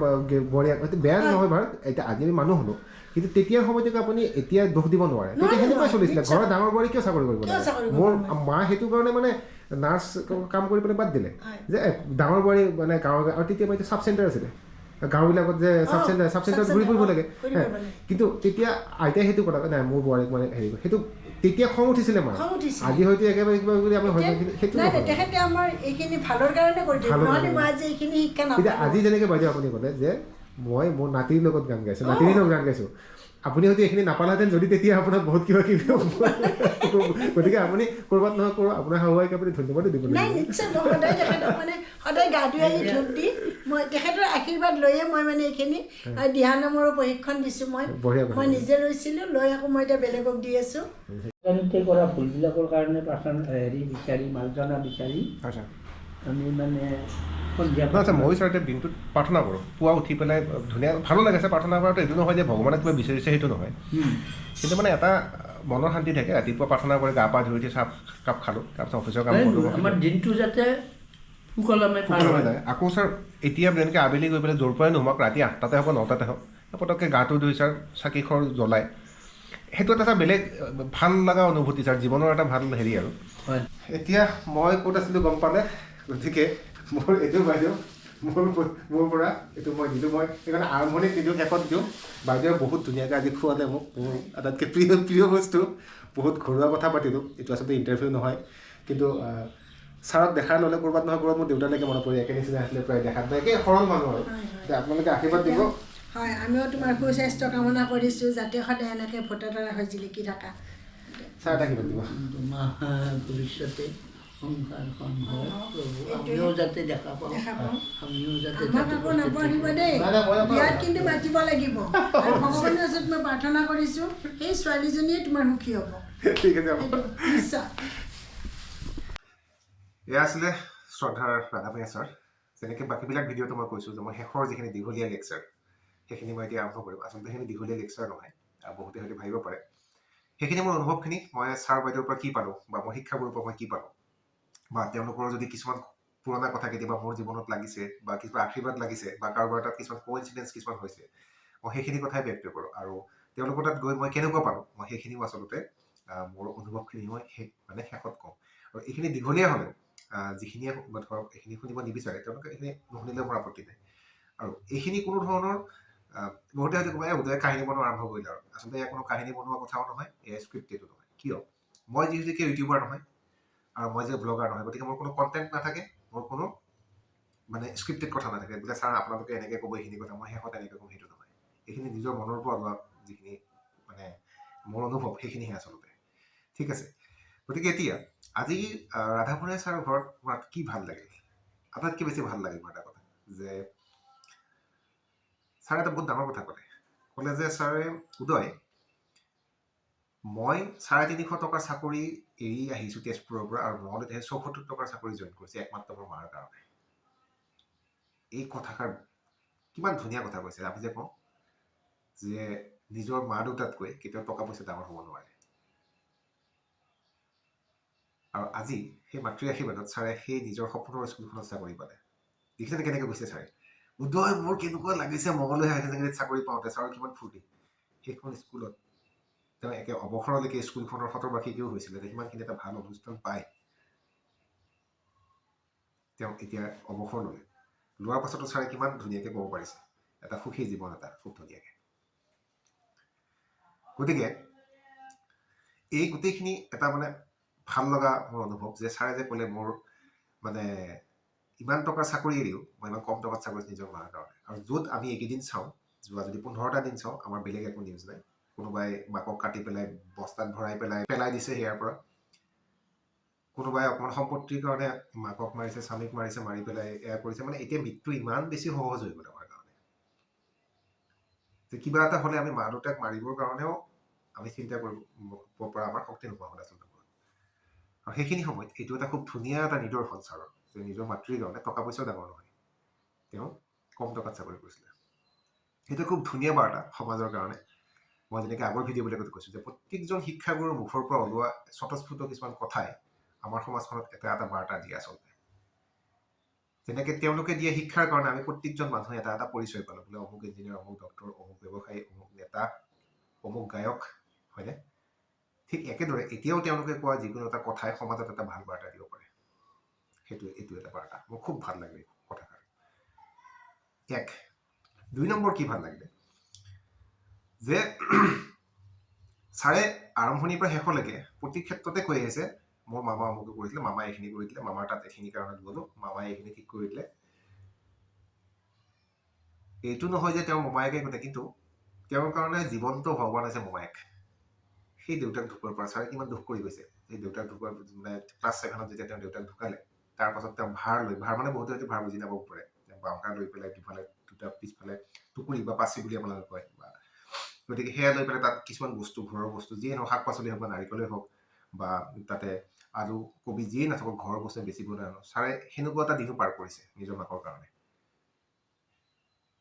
বৰীয়া বেয়া নহয় বাৰু এতিয়া আজি আমি মানুহ হ'লোঁ কিন্তু তেতিয়াৰ সময়টোকে আপুনি এতিয়া দোষ দিব নোৱাৰে তেতিয়া সেনেকুৱাই চলিছিলে ঘৰৰ ডাঙৰ বোৱাৰী কিয় চাকৰি কৰিব লাগে মোৰ মা সেইটো কাৰণে মানে নাৰ্ছ কাম কৰি পেলাই বাদ দিলে যে ডাঙৰ বোৱাৰী মানে গাঁৱৰ আৰু তেতিয়া মই চাব চেণ্টাৰ আছিলে গাঁওবিলাকত যে চাব চেণ্টাৰত ঘূৰি ফুৰিব লাগে কিন্তু তেতিয়া আইতাই সেইটো কথা নাই মোৰ বোৱাৰীক মানে হেৰি সেইটো তেতিয়া খং উঠিছিলে মানে আজি হয়তো একেবাৰে কিবা বুলি আমি হয় সেইটো আজি যেনেকৈ বাইদেউ আপুনি ক'লে যে মই মোৰ নাতিৰ লগত গান গাইছোঁ নাতিনীৰ লগত গান গাইছোঁ আপুনি হয়তো এইখিনি নাপালাহেঁতেন যদি তেতিয়া আপোনাক বহুত কিবা কিবি গতিকে আপুনি ক'ৰবাত নহয় ক'ৰবাত আপোনাৰ শাহুৱাইক আপুনি ধন্যবাদো দিব সদায় গা ধুই আহি ধূপ দি মই তেখেতৰ আশীৰ্বাদ লৈয়ে মই মানে এইখিনি দিহানামৰো প্ৰশিক্ষণ দিছোঁ মই নিজে লৈছিলোঁ লৈ আকৌ মই এতিয়া বেলেগক দি আছোঁ কৰা ভুলবিলাকৰ কাৰণে হেৰি বিচাৰি মাৰ্জনা বিচাৰি আমি মানে সন্ধিয়া আচ্ছা মই ছাৰ এতিয়া দিনটোত প্ৰাৰ্থনা কৰোঁ পুৱা উঠি পেলাই ধুনীয়া ভালো লাগিছে প্ৰাৰ্থনা কৰাটো এইটো নহয় যে ভগৱানে কিবা বিচাৰিছে সেইটো নহয় কিন্তু মানে এটা মনৰ শান্তি থাকে ৰাতিপুৱা প্ৰাৰ্থনা কৰি গা পা ধুই উঠি চাহ কাপ খালোঁ তাৰপিছত অফিচৰ কাম কৰিলোঁ আমাৰ দিনটো যাতে সুকলমে পাৰ হৈ যায় আকৌ ছাৰ এতিয়া যেনেকৈ আবেলি গৈ পেলাই য'ৰ পৰাই নোহোৱাক ৰাতি 8টাতে হওক 9টাতে হওক পটককৈ গাটো ধুই ছাৰ চাকিখৰ জ্বলাই সেইটো এটা বেলেগ ভাল লগা অনুভূতি ছাৰ জীৱনৰ এটা ভাল হেৰি আৰু হয় এতিয়া মই ক'ত আছিলোঁ গম পালে গতিকে মোৰ এইটো বাইদেউ মোৰ পৰা এইটো মই দিলোঁ মই সেইকাৰণে আৰম্ভণিত নিদিওঁ শেষত দিওঁ বাইদেৱে বহুত ধুনীয়াকৈ আজি খোৱালে মোক মোৰ আটাইতকৈ প্ৰিয় বস্তু বহুত ঘৰুৱা কথা পাতিলোঁ এইটো আচলতে ইণ্টাৰভিউ নহয় কিন্তু ছাৰক দেখা ল'লে ক'ৰবাত নহয় ক'ৰবাত মোৰ দেউতালৈকে মনত পৰি একে নিচিনা আছিলে প্ৰায় দেখাত একে সৰল মানুহ আৰু আপোনালোকে আশীৰ্বাদ দিব হয় আমিও তোমাৰ সুস্বাস্থ্য কামনা কৰিছোঁ যাতে সদায় এনেকৈ ভোটাৰৰ হৈ জিলিকি থাকা ছাৰ এটা আশীৰ্বাদ দিব তোমাৰ ভৱিষ্যতে সংসাৰখন হয় প্ৰভু আমিও যাতে দেখা পাওঁ আমিও যাতে আমাক আকৌ নাপাহৰিব দেই ইয়াত কিন্তু মাতিব লাগিব আৰু ভগৱানৰ ওচৰত মই প্ৰাৰ্থনা কৰিছোঁ সেই ছোৱালীজনীয়ে তোমাৰ সুখী হ'ব ঠিক আছে নিশ্চয় এয়া আছিলে শ্ৰদ্ধাৰ ৰাধাময়া ছাৰ যেনেকৈ বাকীবিলাক ভিডিঅ'টো মই কৈছোঁ যে মই শেষৰ যিখিনি দীঘলীয়া লেকচাৰ সেইখিনি মই এতিয়া আৰম্ভ কৰিম আচলতে সেইখিনি দীঘলীয়া লেকচাৰ নহয় বহুতে হয়তো ভাবিব পাৰে সেইখিনি মোৰ অনুভৱখিনি মই ছাৰ বাইদেউৰ পৰা কি পালোঁ বা মই শিক্ষাগুৰুৰ পৰা মই কি পালোঁ বা তেওঁলোকৰ যদি কিছুমান পুৰণা কথা কেতিয়াবা মোৰ জীৱনত লাগিছে বা কিবা আশীৰ্বাদ লাগিছে বা কাৰোবাৰ তাত কিছুমান কোইনচিডেঞ্চ কিছুমান হৈছে মই সেইখিনি কথাই ব্যক্ত কৰোঁ আৰু তেওঁলোকৰ তাত গৈ মই কেনেকুৱা পালোঁ মই সেইখিনিও আচলতে মোৰ অনুভৱখিনি মই মানে শেষত কওঁ আৰু এইখিনি দীঘলীয়া হ'লে যিখিনিয়ে ধৰক এইখিনি শুনিব নিবিচাৰে তেওঁলোকে এইখিনি নুশুনিলেও মোৰ আপত্তি নাই আৰু এইখিনি কোনো ধৰণৰ বহুতে হয়তো ক'ব উদয়ে কাহিনী বনোৱা আৰম্ভ কৰিলে আৰু আচলতে ইয়াৰ কোনো কাহিনী বনোৱা কথাও নহয় এয়া স্ক্ৰিপ্টেডো নহয় কিয় মই যিহেতুকে ইউটিউবাৰ নহয় আৰু মই যে ব্লগাৰ নহয় গতিকে মোৰ কোনো কণ্টেণ্ট নাথাকে মোৰ কোনো মানে স্ক্ৰিপ্টেড কথা নাথাকে বোলে ছাৰ আপোনালোকে এনেকৈ ক'ব এইখিনি কথা মই শেষত এনেকৈ ক'ম সেইটো নহয় এইখিনি নিজৰ মনৰ পৰা লোৱা যিখিনি মানে মোৰ অনুভৱ সেইখিনিহে আচলতে ঠিক আছে গতিকে এতিয়া আজি ৰাধাময়া ছাৰৰ ঘৰত মোৰ কি ভাল লাগিল আটাইতকৈ বেছি ভাল লাগিল মোৰ এটা কথা যে ছাৰে এটা বহুত ডাঙৰ কথা ক'লে যে ছাৰে উদয় মই 350 টকাৰ চাকৰি এৰি আহিছোঁ তেজপুৰৰ পৰা আৰু মঙলদৈত 74 টকাৰ চাকৰি জইন কৰিছোঁ একমাত্ৰ মোৰ মাৰ কাৰণে এই কথাষাৰ কিমান ধুনীয়া কথা কৈছে আমি যে কওঁ যে নিজৰ মা দেউতাতকৈ কেতিয়াও টকা পইচা ডাঙৰ হ'ব নোৱাৰে আৰু আজি সেই মাতৃ আশীৰ্বাদত ছাৰে সেই নিজৰ সপোনৰ স্কুলখনত চাকৰি পালে দেখিছেনে কেনেকৈ কৈছে ছাৰে উদয় মোৰ কেনেকুৱা লাগিছে মঙলদৈ হায়াৰ ছেকেণ্ডেৰীত চাকৰি পাওঁতে ছাৰৰ কিমান ফূৰ্তি সেইখন স্কুলত তেওঁ একে অৱসৰলৈকে স্কুলখনৰ শতবাৰ্ষিকীও হৈছিলে সিমানখিনি এটা ভাল অনুষ্ঠান পায় তেওঁ এতিয়া অৱসৰ ল'লে লোৱাৰ পাছতো ছাৰে কিমান ধুনীয়াকৈ ক'ব পাৰিছে এটা সুখী জীৱন এটা খুব ধুনীয়াকৈ গতিকে এই গোটেইখিনি এটা মানে ভাল লগা মোৰ অনুভৱ যে ছাৰে যে ক'লে মোৰ মানে ইমান টকাৰ চাকৰি এৰিও মই ইমান কম টকাত চাকৰি নিজৰ মাৰ কাৰণে আৰু য'ত আমি এইকেইদিন চাওঁ যোৱা যদি 15টা দিন চাওঁ আমাৰ বেলেগ একো নিউজ নাই কোনোবাই মাকক কাটি পেলাই বস্তাত ভৰাই পেলাই দিছে সেয়াৰ পৰা কোনোবাই অকণমান সম্পত্তিৰ কাৰণে মাকক মাৰিছে স্বামীক মাৰিছে মাৰি পেলাই এয়া কৰিছে মানে এতিয়া মৃত্যু ইমান বেছি সহজ হৈ গ'ল আমাৰ কাৰণে যে কিবা এটা হ'লে আমি মা দেউতাক মাৰিবৰ কাৰণেও আমি চিন্তা কৰিব পৰা আমাৰ শক্তি নোহোৱা হ'ল আচলতে আৰু সেইখিনি সময়ত এইটো এটা খুব ধুনীয়া এটা নিদৰ্শন ছাৰৰ যে নিজৰ মাতৃৰ কাৰণে টকা পইচাও ডাঙৰ নহয় তেওঁ কম টকাত চাকৰি কৰিছিলে সেইটো খুব ধুনীয়া বাৰ্তা সমাজৰ কাৰণে মই যেনেকৈ আগৰ ভিডিঅ'বিলাকত কৈছোঁ যে প্ৰত্যেকজন শিক্ষাগুৰুৰ মুখৰ পৰা ওলোৱা স্বতঃস্ফূৰ্ত কিছুমান কথাই আমাৰ সমাজখনত এটা এটা বাৰ্তা দিয়ে আচলতে যেনেকৈ তেওঁলোকে দিয়া শিক্ষাৰ কাৰণে আমি প্ৰত্যেকজন মানুহে এটা এটা পৰিচয় পালোঁ বোলে অমুক ইঞ্জিনিয়াৰ অমুক ডক্টৰ অমুক ব্যৱসায়ী অমুক নেতা অমুক গায়ক হয়নে ঠিক একেদৰে এতিয়াও তেওঁলোকে কোৱা যিকোনো এটা কথাই সমাজত এটা ভাল বাৰ্তা দিব পাৰে এইটো এটা বাৰ্তা মোৰ খুব ভাল লাগিলে কথাষাৰ 2 নম্বৰ কি ভাল লাগিলে যে ছাৰে আৰম্ভণিৰ পৰা শেষলৈকে প্ৰতি ক্ষেত্ৰতে কৈ আহিছে মোৰ মামা অমুকে কৰিছিলে মামাই এইখিনি কৰি দিলে মামাৰ তাত এইখিনি কাৰণত গ'লোঁ মামাই এইখিনি ঠিক কৰি দিলে এইটো নহয় যে তেওঁৰ মোমায়েকে কৈছে কিন্তু তেওঁৰ কাৰণে জীৱন্ত ভগৱান আছে মোমায়েক সেই দেউতাক ঢুকোৱাৰ পৰা ছাৰে কিমান দুখ কৰি গৈছে সেই দেউতাক ঢুকোৱাৰ মানে ক্লাছ 7ত যেতিয়া তেওঁৰ দেউতাক ঢুকালে তাৰপাছত তেওঁ ভাৰ মানে বহুতে হয়তো ভাৰ বুজি নাপাব পাৰে বাঁওকাৰ লৈ পেলাই দুফালে দুটা পিছফালে টুকুৰি বা পাচি বুলি আপোনালোকে কয় বা গতিকে সেয়া লৈ পেলাই তাত কিছুমান বস্তু ঘৰৰ বস্তু যিয়ে নহওক শাক পাচলি হওক বা নাৰিকলেই হওক বা তাতে আলু কবি যিয়েই নাথাকক ঘৰৰ বস্তু বেচিবলৈ আনো ছাৰে সেনেকুৱা এটা দিনো পাৰ কৰিছে নিজৰ মাকৰ কাৰণে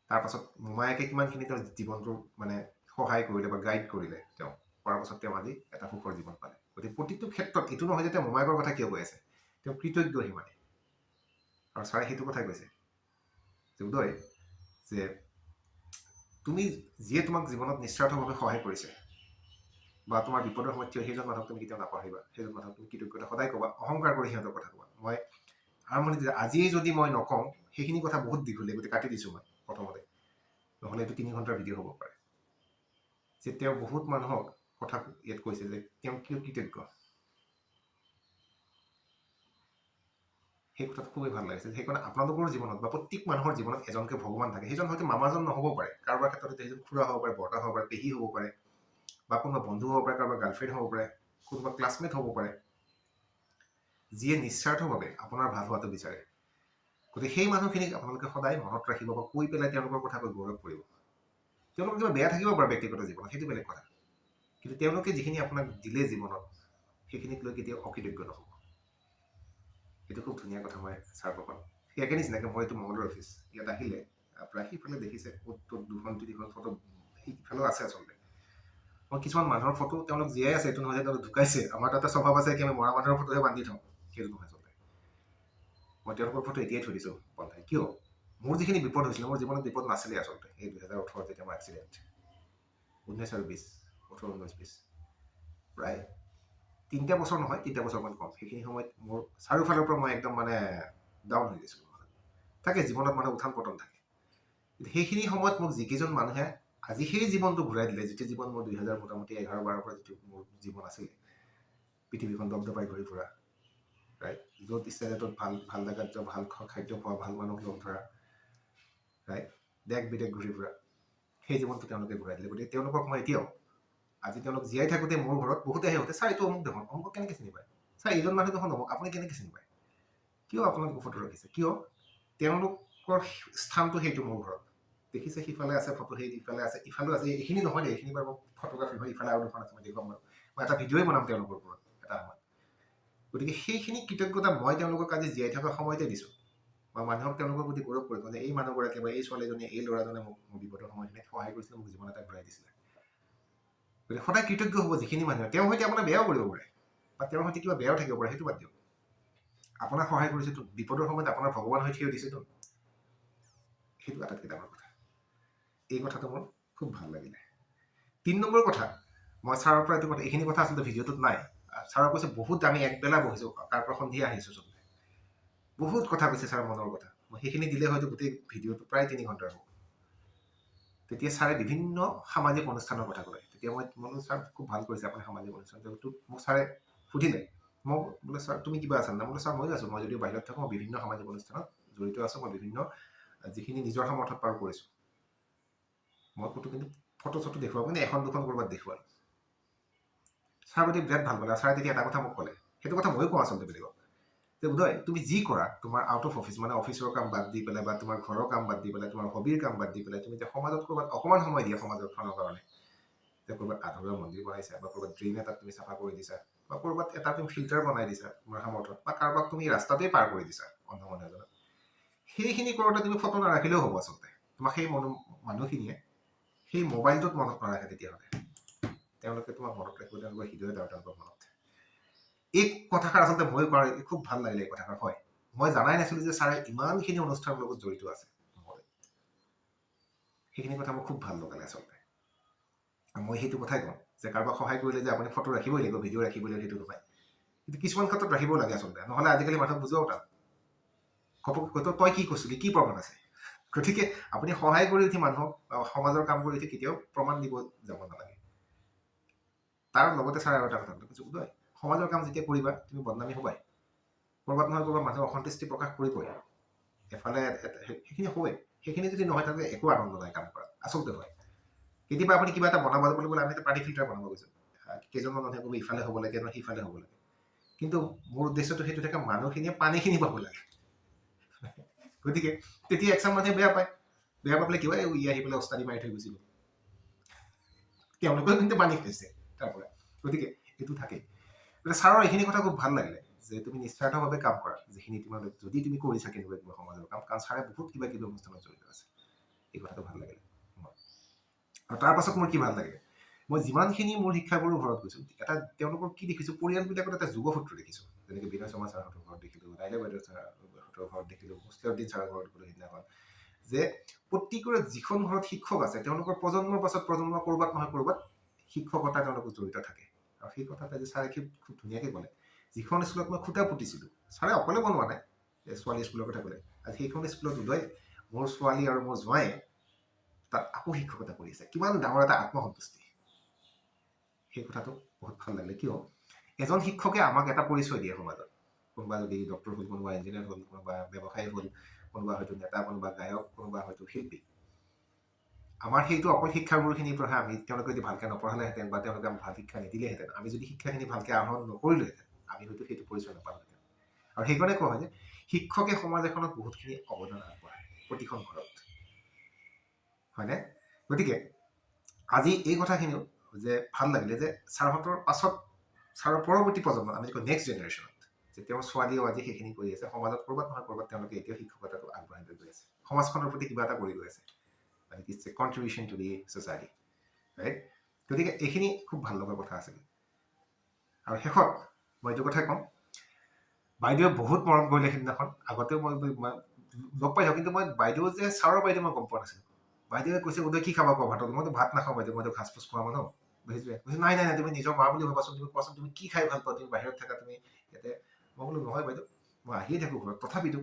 তাৰপাছত মোমায়েকে কিমানখিনি তেওঁৰ জীৱনটো মানে সহায় কৰিলে বা গাইড কৰিলে তেওঁ কৰাৰ পাছত তেওঁ আজি এটা সুখৰ জীৱন পালে গতিকে প্ৰতিটো ক্ষেত্ৰত এইটো নহয় যে তেওঁ মোমায়েকৰ কথা কিয় কৈ আছে তেওঁ কৃতজ্ঞ সিমানে আৰু ছাৰে সেইটো কথাই কৈছে যে উদয় যে তুমি যিয়ে তোমাক জীৱনত নিস্বাৰ্থভাৱে সহায় কৰিছে বা তোমাৰ বিপদৰ সময়ত থিয় সেইজন মানুহক তুমি কেতিয়াও নাপাহৰিবা সেইজন মানুহক তুমি কৃতজ্ঞতা সদায় ক'বা অহংকাৰ কৰি সিহঁতৰ কথা ক'বা মই আৰম্ভণিত আজিয়েই যদি মই নকওঁ সেইখিনি কথা বহুত দীঘলীয়া গতিকে কাটি দিছোঁ মই প্ৰথমতে নহ'লে এইটো 3 ঘণ্টাৰ ভিডিঅ' হ'ব পাৰে যে তেওঁ বহুত মানুহক কথা ইয়াত কৈছে যে তেওঁ কিয় কৃতজ্ঞ সেই কথাটো খুবেই ভাল লাগিছে সেইকাৰণে আপোনালোকৰ জীৱনত বা প্ৰত্যেক মানুহৰ জীৱনত এজনকে ভগৱান থাকে সেইজন হয়তো মামাজন নহ'ব পাৰে কাৰোবাৰ ক্ষেত্ৰত সেইজন খুৰা হ'ব পাৰে বৰ্তা হ'ব পাৰে পেহী হ'ব পাৰে বা কোনোবা বন্ধু হ'ব পাৰে কাৰোবাৰ গাৰ্লফ্ৰেণ্ড হ'ব পাৰে কোনোবা ক্লাছমেট হ'ব পাৰে যিয়ে নিস্বাৰ্থভাৱে আপোনাৰ ভাল হোৱাটো বিচাৰে গতিকে সেই মানুহখিনিক আপোনালোকে সদায় মনত ৰাখিব বা কৈ পেলাই তেওঁলোকৰ কথা কৈ গৌৰৱ কৰিব তেওঁলোকৰ কিবা বেয়া থাকিব পাৰে ব্যক্তিগত জীৱনত সেইটো বেলেগ কথা কিন্তু তেওঁলোকে যিখিনি আপোনাক দিলে জীৱনত সেইখিনিক লৈ কেতিয়াও অকৃতজ্ঞ নহ'ব এইটো খুব ধুনীয়া কথা মই ছাৰ পাপাম সেই একে নিচিনাকৈ মই এইটো মঙলদৰ অফিচ ইয়াত আহিলে প্ৰায় সিফালে দেখিছে ক'ত ত'ত 2খন 3খন ফটো সিফালেও আছে আচলতে মই কিছুমান মানুহৰ ফটো তেওঁলোক জীয়াই আছে এইটো নহয় যে তেওঁলোক ঢুকাইছে আমাৰ তাতে স্বভাৱ আছে কি আমি মৰা মানুহৰ ফটোহে বান্ধি থওঁ সেইটো নহয় আচলতে মই তেওঁলোকৰ ফটো এতিয়াই থৈ দিছোঁ বন্ধাই কিয় মোৰ যিখিনি বিপদ হৈছিলে মোৰ জীৱনত বিপদ নাছিলে আচলতে এই 2018 যেতিয়া মোৰ এক্সিডেণ্ট 19 আৰু 20 18 19 20 প্ৰায় 3টা বছৰ নহয় 3টা বছৰমান কম সেইখিনি সময়ত মোৰ চাৰিওফালৰ পৰা মই একদম মানে ডাউন হৈ গৈছিলোঁ থাকে জীৱনত মানে উত্থান পতন থাকে সেইখিনি সময়ত মোক যিকেইজন মানুহে আজি সেই জীৱনটো ঘূৰাই দিলে যিটো জীৱন মোৰ 2000 মোটামুটি 11-12 পৰা যিটো মোৰ জীৱন আছিলে পৃথিৱীখন দপদপাই ঘূৰি ফুৰা ৰাইট য'ত ইচ্ছা যায় ত'ত ভাল ভাল জেগাত যোৱা ভাল খাদ্য খোৱা ভাল মানুহ লগ ধৰা ৰাইট দেশ বিদেশ ঘূৰি ফুৰা সেই জীৱনটো তেওঁলোকে ঘূৰাই দিলে গতিকে তেওঁলোকক মই এতিয়াও আজি তেওঁলোক জীয়াই থাকোঁতে মোৰ ঘৰত বহুতে আহি হতে ছাৰ এইটো অমুক দেখোন অমুকক কেনেকৈ চিনি পায় ছাৰ এইজন মানুহ দেখোন অমুক আপুনি কেনেকৈ চিনি পায় কিয় আপোনালোকে ফটো ৰাখিছে কিয় তেওঁলোকৰ স্থানটো সেইটো মোৰ ঘৰত দেখিছে সিফালে আছে ফটো সেই ইফালে আছে ইফালেও আছে এইখিনি নহয় দে এইখিনি বাৰু ফটোগ্ৰাফী হয় ইফালে আৰু দুখন আছে মই দেখুৱাম বাৰু মই এটা ভিডিঅ'ই বনাম তেওঁলোকৰ ওপৰত এটা সময়ত গতিকে সেইখিনি কৃতজ্ঞতা মই তেওঁলোকক আজি জীয়াই থকা সময়তে দিছোঁ বা মানুহক তেওঁলোকৰ প্ৰতি গৌৰৱ কৰিব যে এই মানুহগৰাকীয়ে বা এই ছোৱালীজনীয়ে এই ল'ৰাজনে মোক মোৰ বিপদৰ সময়খিনিত সহায় কৰিছিলে মোক জীৱন এটা ঘূৰাই দিছিলে গতিকে সদায় কৃতজ্ঞ হ'ব যিখিনি মানুহে তেওঁৰ সৈতে আপোনাৰ বেয়াও কৰিব পাৰে বা তেওঁৰ সৈতে কিবা বেয়াও থাকিব পাৰে সেইটো বাদ দিয়ক আপোনাক সহায় কৰিছেতো বিপদৰ সময়ত আপোনাৰ ভগৱান হৈ থিয় দিছেতো সেইটো আটাইতকৈ ডাঙৰ কথা এই কথাটো মোৰ খুব ভাল লাগিলে 3 নম্বৰ কথা মই ছাৰৰ পৰা এইটো কথা এইখিনি কথা আচলতে ভিডিঅ'টোত নাই ছাৰক কৈছে বহুত আমি একবেলা বহিছোঁ তাৰ পৰা সন্ধিয়া আহিছোঁ চবে বহুত কথা কৈছে ছাৰ মনৰ কথা মই সেইখিনি দিলে হয়তো গোটেই ভিডিঅ'টো প্ৰায় 3 ঘণ্টাৰ হ'ব তেতিয়া ছাৰে বিভিন্ন সামাজিক অনুষ্ঠানৰ কথা ক'লে তেতিয়া মই বোলো ছাৰ খুব ভাল কৰিছে আপুনি সামাজিক অনুষ্ঠান যিহেতু মোক ছাৰে সুধিলে মই বোলে ছাৰ তুমি কিবা আছা না বোলে ছাৰ ময়ো আছোঁ মই যদিও বাহিৰত থাকোঁ মই বিভিন্ন সামাজিক অনুষ্ঠানত জড়িত আছোঁ মই বিভিন্ন যিখিনি নিজৰ সামৰ্থত পাৰ কৰিছোঁ মই ক'তো কিন্তু ফটো চটো দেখুৱাব কিন্তু 1-2খন ক'ৰবাত দেখুৱালোঁ ছাৰ গতিকে বিৰাট ভাল পালে ছাৰে তেতিয়া এটা কথা মোক ক'লে সেইটো কথা ময়ো কওঁ আচলতে বেলেগক যে উদয় তুমি যি কৰা তোমাৰ আউট অফ অফিচ মানে অফিচৰ কাম বাদ দি পেলাই বা তোমাৰ ঘৰৰ কাম বাদ দি পেলাই তোমাৰ হবিৰ কাম বাদ দি পেলাই তুমি যে সমাজত ক'ৰবাত অকণমান সময় দিয়া সমাজখনৰ কাৰণে যে ক'ৰবাত আধৰুৱা মন্দিৰ বনাইছা বা ক'ৰবাত ড্ৰেইন এটাত তুমি চাফা কৰি দিছা বা ক'ৰবাত এটা তুমি ফিল্টাৰ বনাই দিছা তোমাৰ সামৰ্থত বা কাৰোবাক তুমি ৰাস্তাতেই পাৰ কৰি দিছা অন্ধ মানুহ এজনক সেইখিনি কৰোঁতে তুমি ফটো নাৰাখিলেও হ'ব আচলতে তোমাক সেই মানুহখিনিয়ে সেই মোবাইলটোত মনত নাৰাখে তেতিয়াহ'লে তেওঁলোকে তোমাক মনত ৰাখিব তেওঁলোকৰ হৃদয়ত আৰু তেওঁলোকৰ মনত এই কথাষাৰ আচলতে মই কোৱাৰ খুব ভাল লাগিলে এই কথাষাৰ হয় মই জানাই নাছিলোঁ যে ছাৰে ইমানখিনি অনুষ্ঠানৰ লগত জড়িত আছে সেইখিনি কথা মোৰ খুব ভাল লগালে আচলতে মই সেইটো কথাই কওঁ যে কাৰোবাক সহায় কৰিলে যে আপুনি ফটো ৰাখিবই লাগিব ভিডিঅ' ৰাখিবই লাগিব সেইটো নহয় কিন্তু কিছুমান ক্ষেত্ৰত ৰাখিবও লাগে আচলতে নহ'লে আজিকালি মানুহক বুজোৱাও টান ঘপককৈ তই কি কৈছিলি কি প্ৰমাণ আছে গতিকে আপুনি সহায় কৰি উঠি মানুহক সমাজৰ কাম কৰি উঠি কেতিয়াও প্ৰমাণ দিব যাব নালাগে তাৰ লগতে ছাৰ আৰু এটা কথা কৈছোঁ উদয় সমাজৰ কাম যেতিয়া কৰিবা তুমি বদনামী হ'বাই ক'ৰবাত নহয় ক'ৰবাত মানুহে অসন্তুষ্টি প্ৰকাশ কৰিবই এফালে সেইখিনি হ'বই সেইখিনি যদি নহয় তাতে একো আনন্দ নাই কাম কৰা আচলতে হয় কেতিয়াবা আপুনি কিবা এটা বনাব বুলি ক'লে আমি এটা পানী ফিল্টাৰ বনাব গৈছোঁ কেইজনমান মানুহে ক'ব ইফালে হ'ব লাগে নহয় সিফালে হ'ব লাগে কিন্তু মোৰ উদ্দেশ্যটো সেইটো থাকে মানুহখিনিয়ে পানীখিনি পাব লাগে গতিকে তেতিয়া একচাম মানুহে বেয়া পায় পেলাই কিবা ই আহি পেলাই অস্তাদি মাৰি থৈ গুচি গ'ল তেওঁলোকেও কিন্তু পানী খাইছে তাৰ পৰা গতিকে এইটো থাকেই গতিকে ছাৰৰ এইখিনি কথা খুব ভাল লাগিলে যে তুমি নিস্বাৰ্থভাৱে কাম কৰা, যিখিনি তোমাৰ যদি তুমি কৰিছা কেনেকুৱা কিবা সমাজৰ কাম, কাৰণ ছাৰে বহুত কিবা কিবি অনুষ্ঠানত জড়িত আছে। এই কথাটো ভাল লাগিলে। আৰু তাৰ পাছত মোৰ কি ভাল লাগিলে, মই যিমানখিনি মোৰ শিক্ষাগুৰুৰ ঘৰত গৈছোঁ, এটা তেওঁলোকৰ কি দেখিছোঁ, পৰিয়ালবিলাকত এটা যোগসূত্ৰ দেখিছোঁ। যেনেকৈ বিনয় শৰ্মা ছাৰহঁতৰ ঘৰত দেখিলোঁ, লাইলা বাইদেউ ছাৰহঁতৰ ঘৰত দেখিলোঁ, মুছলিউদ্দিন ছাৰৰ ঘৰত গ'লোঁ সেইদিনাখন, যে প্ৰত্যেকৰে যিখন ঘৰত শিক্ষক আছে তেওঁলোকৰ প্ৰজন্মৰ পাছত প্ৰজন্ম ক'ৰবাত নহয় ক'ৰবাত শিক্ষকতা তেওঁলোকৰ জড়িত থাকে। আৰু সেই কথাটো আজি ছাৰে খুব ধুনীয়াকৈ ক'লে, যিখন স্কুলত মই খুটা পুতিছিলোঁ, ছাৰে অকলে বনোৱা নাই, ছোৱালী স্কুলৰ কথা ক'লে, আজি সেইখন স্কুলত উদয় মোৰ ছোৱালী আৰু মোৰ জোঁৱায়ে তাত আকৌ শিক্ষকতা কৰি আছে। কিমান ডাঙৰ এটা আত্মসন্তুষ্টি। সেই কথাটো বহুত ভাল লাগিলে। কিয় এজন শিক্ষকে আমাক এটা পৰিচয় দিয়ে সমাজত, কোনোবা যদি ডক্টৰ হ'ল, কোনোবা ইঞ্জিনিয়াৰ হ'ল, কোনোবা ব্যৱসায়ী হ'ল, কোনোবা হয়তো নেতা, কোনোবা গায়ক, কোনোবা হয়তো শিল্পী। আমাৰ সেইটো অকল শিক্ষাগুৰুখিনিৰ পৰাহে আমি, তেওঁলোকে যদি ভালকৈ নপঢ়ালেহেঁতেন বা তেওঁলোকে আমাক ভাল শিক্ষা নিদিলেহেঁতেন, আমি যদি শিক্ষাখিনি ভালকৈ আহৰণ নকৰিলোহেঁতেন, আমি হয়তো সেইটো পৰিচয় নাপালোহেঁতেন। আৰু সেইকাৰণে কোৱা হয় যে শিক্ষকে সমাজ এখনত বহুতখিনি অৱদান আগবঢ়ায় প্ৰতিখন ঘৰত, হয়নে? গতিকে আজি এই কথাখিনিও যে ভাল লাগিলে যে ছাৰহঁতৰ পাছত, ছাৰৰ পৰৱৰ্তী প্ৰজন্ম, আমি কওঁ নেক্সট জেনেৰেশ্যনত, যে তেওঁৰ ছোৱালীয়েও আজি সেইখিনি কৰি আছে সমাজত, ক'ৰবাত নহয় ক'ৰবাত তেওঁলোকে এতিয়াও শিক্ষকতাটো আগবঢ়াই লৈ গৈ আছে, সমাজখনৰ প্ৰতি কিবা এটা কৰি গৈ আছে, it's a contribution to the society, right? গতিকে এইখিনি খুব ভাল লগা কথা আছিলে। আৰু শেষত মই এইটো কথাই ক'ম, বাইদেৱে বহুত মৰম কৰিলে সেইদিনাখন। আগতেও মই লগ পাই থাকোঁ, কিন্তু মই বাইদেউ যে ছাৰৰ বাইদেউ মই গম পোৱা নাছিলোঁ। বাইদেৱে কৈছে, উদয় কি খাবা কোৱা ভাতত? মইতো ভাত নাখাওঁ বাইদেউ, মইতো ঘাচ ফুচ খোৱা মানুহ। বুজিছে? কৈছে নাই নাই নাই, তুমি নিজৰ মা বুলি ভাবাচোন, তুমি কোৱাচোন তুমি কি খাই ভাল পোৱা, তুমি বাহিৰত থাকা, তুমি ইয়াতে। মই বোলো নহয় বাইদেউ, মই আহিয়ে থাকোঁ ঘৰত, তথাপিতো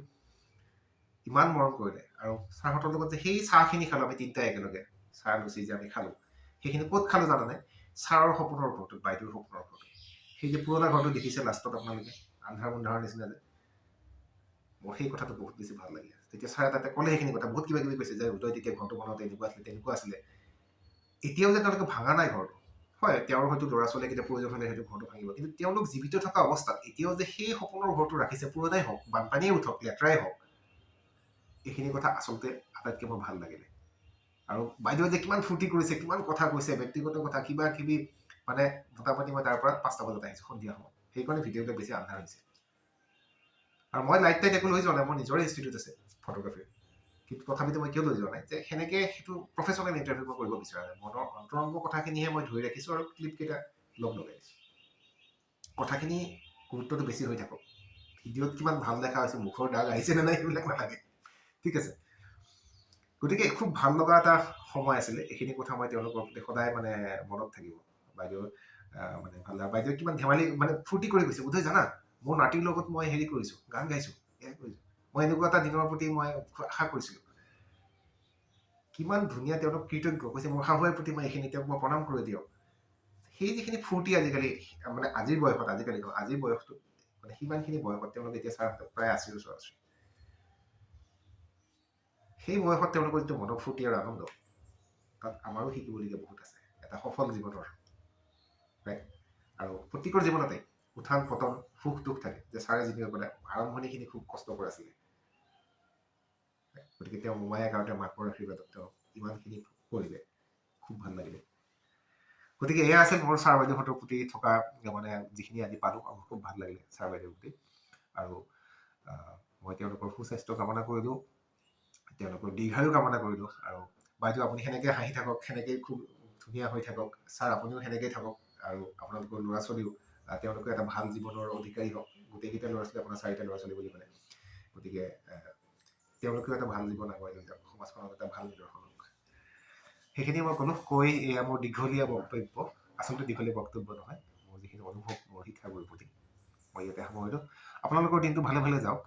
ইমান মৰম কৰিলে। আৰু ছাৰহঁতৰ লগত যে সেই চাহখিনি খালোঁ আমি তিনিটাই একেলগে, চাহ লুচি যে আমি খালোঁ, সেইখিনি ক'ত খালোঁ জানানে? ছাৰৰ সপোনৰ ঘৰটোত, বাইদেউৰ সপোনৰ ঘৰটোত। সেই যে পুৰণা ঘৰটো দেখিছে লাষ্টত আপোনালোকে, আন্ধাৰ মুন্ধাৰৰ নিচিনা যে, মোৰ সেই কথাটো বহুত বেছি ভাল লাগিলে। তেতিয়া ছাৰে তাতে ক'লে সেইখিনি কথা, বহুত কিবা কিবি কৈছে যে উদয় তেতিয়া ঘৰটো বনাওঁতে এনেকুৱা আছিলে, তেনেকুৱা আছিলে। এতিয়াও যে তেওঁলোকে ভাঙা নাই ঘৰটো, হয় তেওঁৰ হয়তো ল'ৰা ছোৱালীয়ে কেতিয়া প্ৰয়োজন হ'লে সেইটো ঘৰটো ভাঙিব, কিন্তু তেওঁলোক জীৱিত থকা অৱস্থাত এতিয়াও যে সেই সপোনৰ ঘৰটো ৰাখিছে, পুৰণাই হওক, বানপানীয়ে উঠক, লেতেৰাই হওক, এইখিনি কথা আচলতে আটাইতকৈ মোৰ ভাল লাগিলে। আৰু বাইদেৱে যে কিমান ফূৰ্তি কৰিছে, কিমান কথা কৈছে, ব্যক্তিগত কথা কিবা কিবি, মানে মোটামুটি মই তাৰ পৰা 5টা বজাত আহিছোঁ সন্ধিয়া সময়ত, সেইকাৰণে ভিডিঅ'বিলাক বেছি আন্ধাৰ হৈছে। আৰু মই লাইট টাইট একো লৈ যোৱা নাই, মোৰ নিজৰে ইনষ্টিটিউট আছে ফটোগ্ৰাফীৰ, কিন্তু তথাপিতো মই কিয় লৈ যোৱা নাই, যে সেনেকৈ সেইটো প্ৰফেশ্যনেল ইণ্টাৰভিউ মই কৰিব বিচৰা নাই। মনৰ অন্তৰংগ কথাখিনিহে মই ধৰি ৰাখিছোঁ আৰু ক্লিপকেইটা লগাই দিছোঁ। কথাখিনি গুৰুত্বটো বেছি হৈ থাকক, ভিডিঅ'ত কিমান ভাল দেখা হৈছে, মুখৰ দাগ আহিছে নে নাই সেইবিলাক নালাগে, ঠিক আছে? গতিকে খুব ভাল লগা এটা সময় আছিলে। এইখিনি কথা মই তেওঁলোকৰ প্ৰতি সদায় মানে মনত থাকিব। বাইদেউ মানে ভাল লগা, বাইদেউ কিমান ধেমালি মানে ফূৰ্তি কৰি গৈছে, বোধহয় জানা মোৰ নাতিৰ লগত মই হেৰি কৰিছোঁ, গান গাইছোঁ, এয়াই কৰিছোঁ, মই এনেকুৱা এটা দিনৰ প্ৰতি মই আশা কৰিছিলোঁ। কিমান ধুনীয়া তেওঁলোক কৃতজ্ঞ, কৈছে মোৰ শাহুৱেৰ প্ৰতি মই এইখিনি তেওঁক মই প্ৰণাম কৰি দিয়ক। সেই যিখিনি ফূৰ্তি আজিকালি, মানে আজিৰ বয়সত, আজিকালি নহয়, আজিৰ বয়সটোত, মানে সিমানখিনি বয়সত তেওঁলোক এতিয়া ছাৰহঁতক প্ৰায় 80 ওচৰা-ওচৰি, সেই বয়সত তেওঁলোকৰ যিটো মনৰ ফূৰ্তি আৰু আনন্দ, তাত আমাৰো শিকিবলগীয়া বহুত আছে এটা সফল জীৱনৰ, ৰাইট? আৰু প্ৰত্যেকৰ জীৱনতে উত্থান পতন, সুখ দুখ থাকে, যে ছাৰে যিখিনি ক'লে আৰম্ভণিখিনি খুব কষ্টকৰ আছিলে, গতিকে তেওঁ মোমায়েক আৰু তেওঁ মাকৰ আশীৰ্বাদত তেওঁ ইমানখিনি কৰিলে, খুব ভাল লাগিলে। গতিকে এয়া আছিল মোৰ ছাৰ বাইদেউহঁতৰ প্ৰতি থকা মানে যিখিনি আজি পালোঁ, মোৰ খুব ভাল লাগিলে ছাৰ বাইদেউৰ প্ৰতি। আৰু মই তেওঁলোকৰ সুস্বাস্থ্য কামনা কৰিলোঁ, তেওঁলোকৰ দীৰ্ঘায়ু কামনা কৰিলোঁ। আৰু বাইদেউ আপুনি সেনেকৈ হাঁহি থাকক, সেনেকৈয়ে খুব ধুনীয়া হৈ থাকক, ছাৰ আপুনিও সেনেকৈয়ে থাকক, আৰু আপোনালোকৰ ল'ৰা ছোৱালীও তেওঁলোকে এটা ভাল জীৱনৰ অধিকাৰী হওক। গোটেইকেইটা ল'ৰা ছোৱালী, আপোনাৰ 4টা ল'ৰা ছোৱালী বুলি ক'লে, গতিকে তেওঁলোকেও এটা ভাল জীৱন আগুৱাই লৈ যাওক, সমাজখনত এটা ভাল নিদৰ্শন হওক। সেইখিনি মই ক'লোঁ, কৈ এয়া মোৰ দীঘলীয়া বক্তব্য, আচলতে দীঘলীয়া বক্তব্য নহয়, মোৰ যিখিনি অনুভৱ মোৰ শিক্ষাগুৰুৰ প্ৰতি, মই ইয়াতে সামৰিলোঁ। আপোনালোকৰ দিনটো ভালে ভালে যাওক।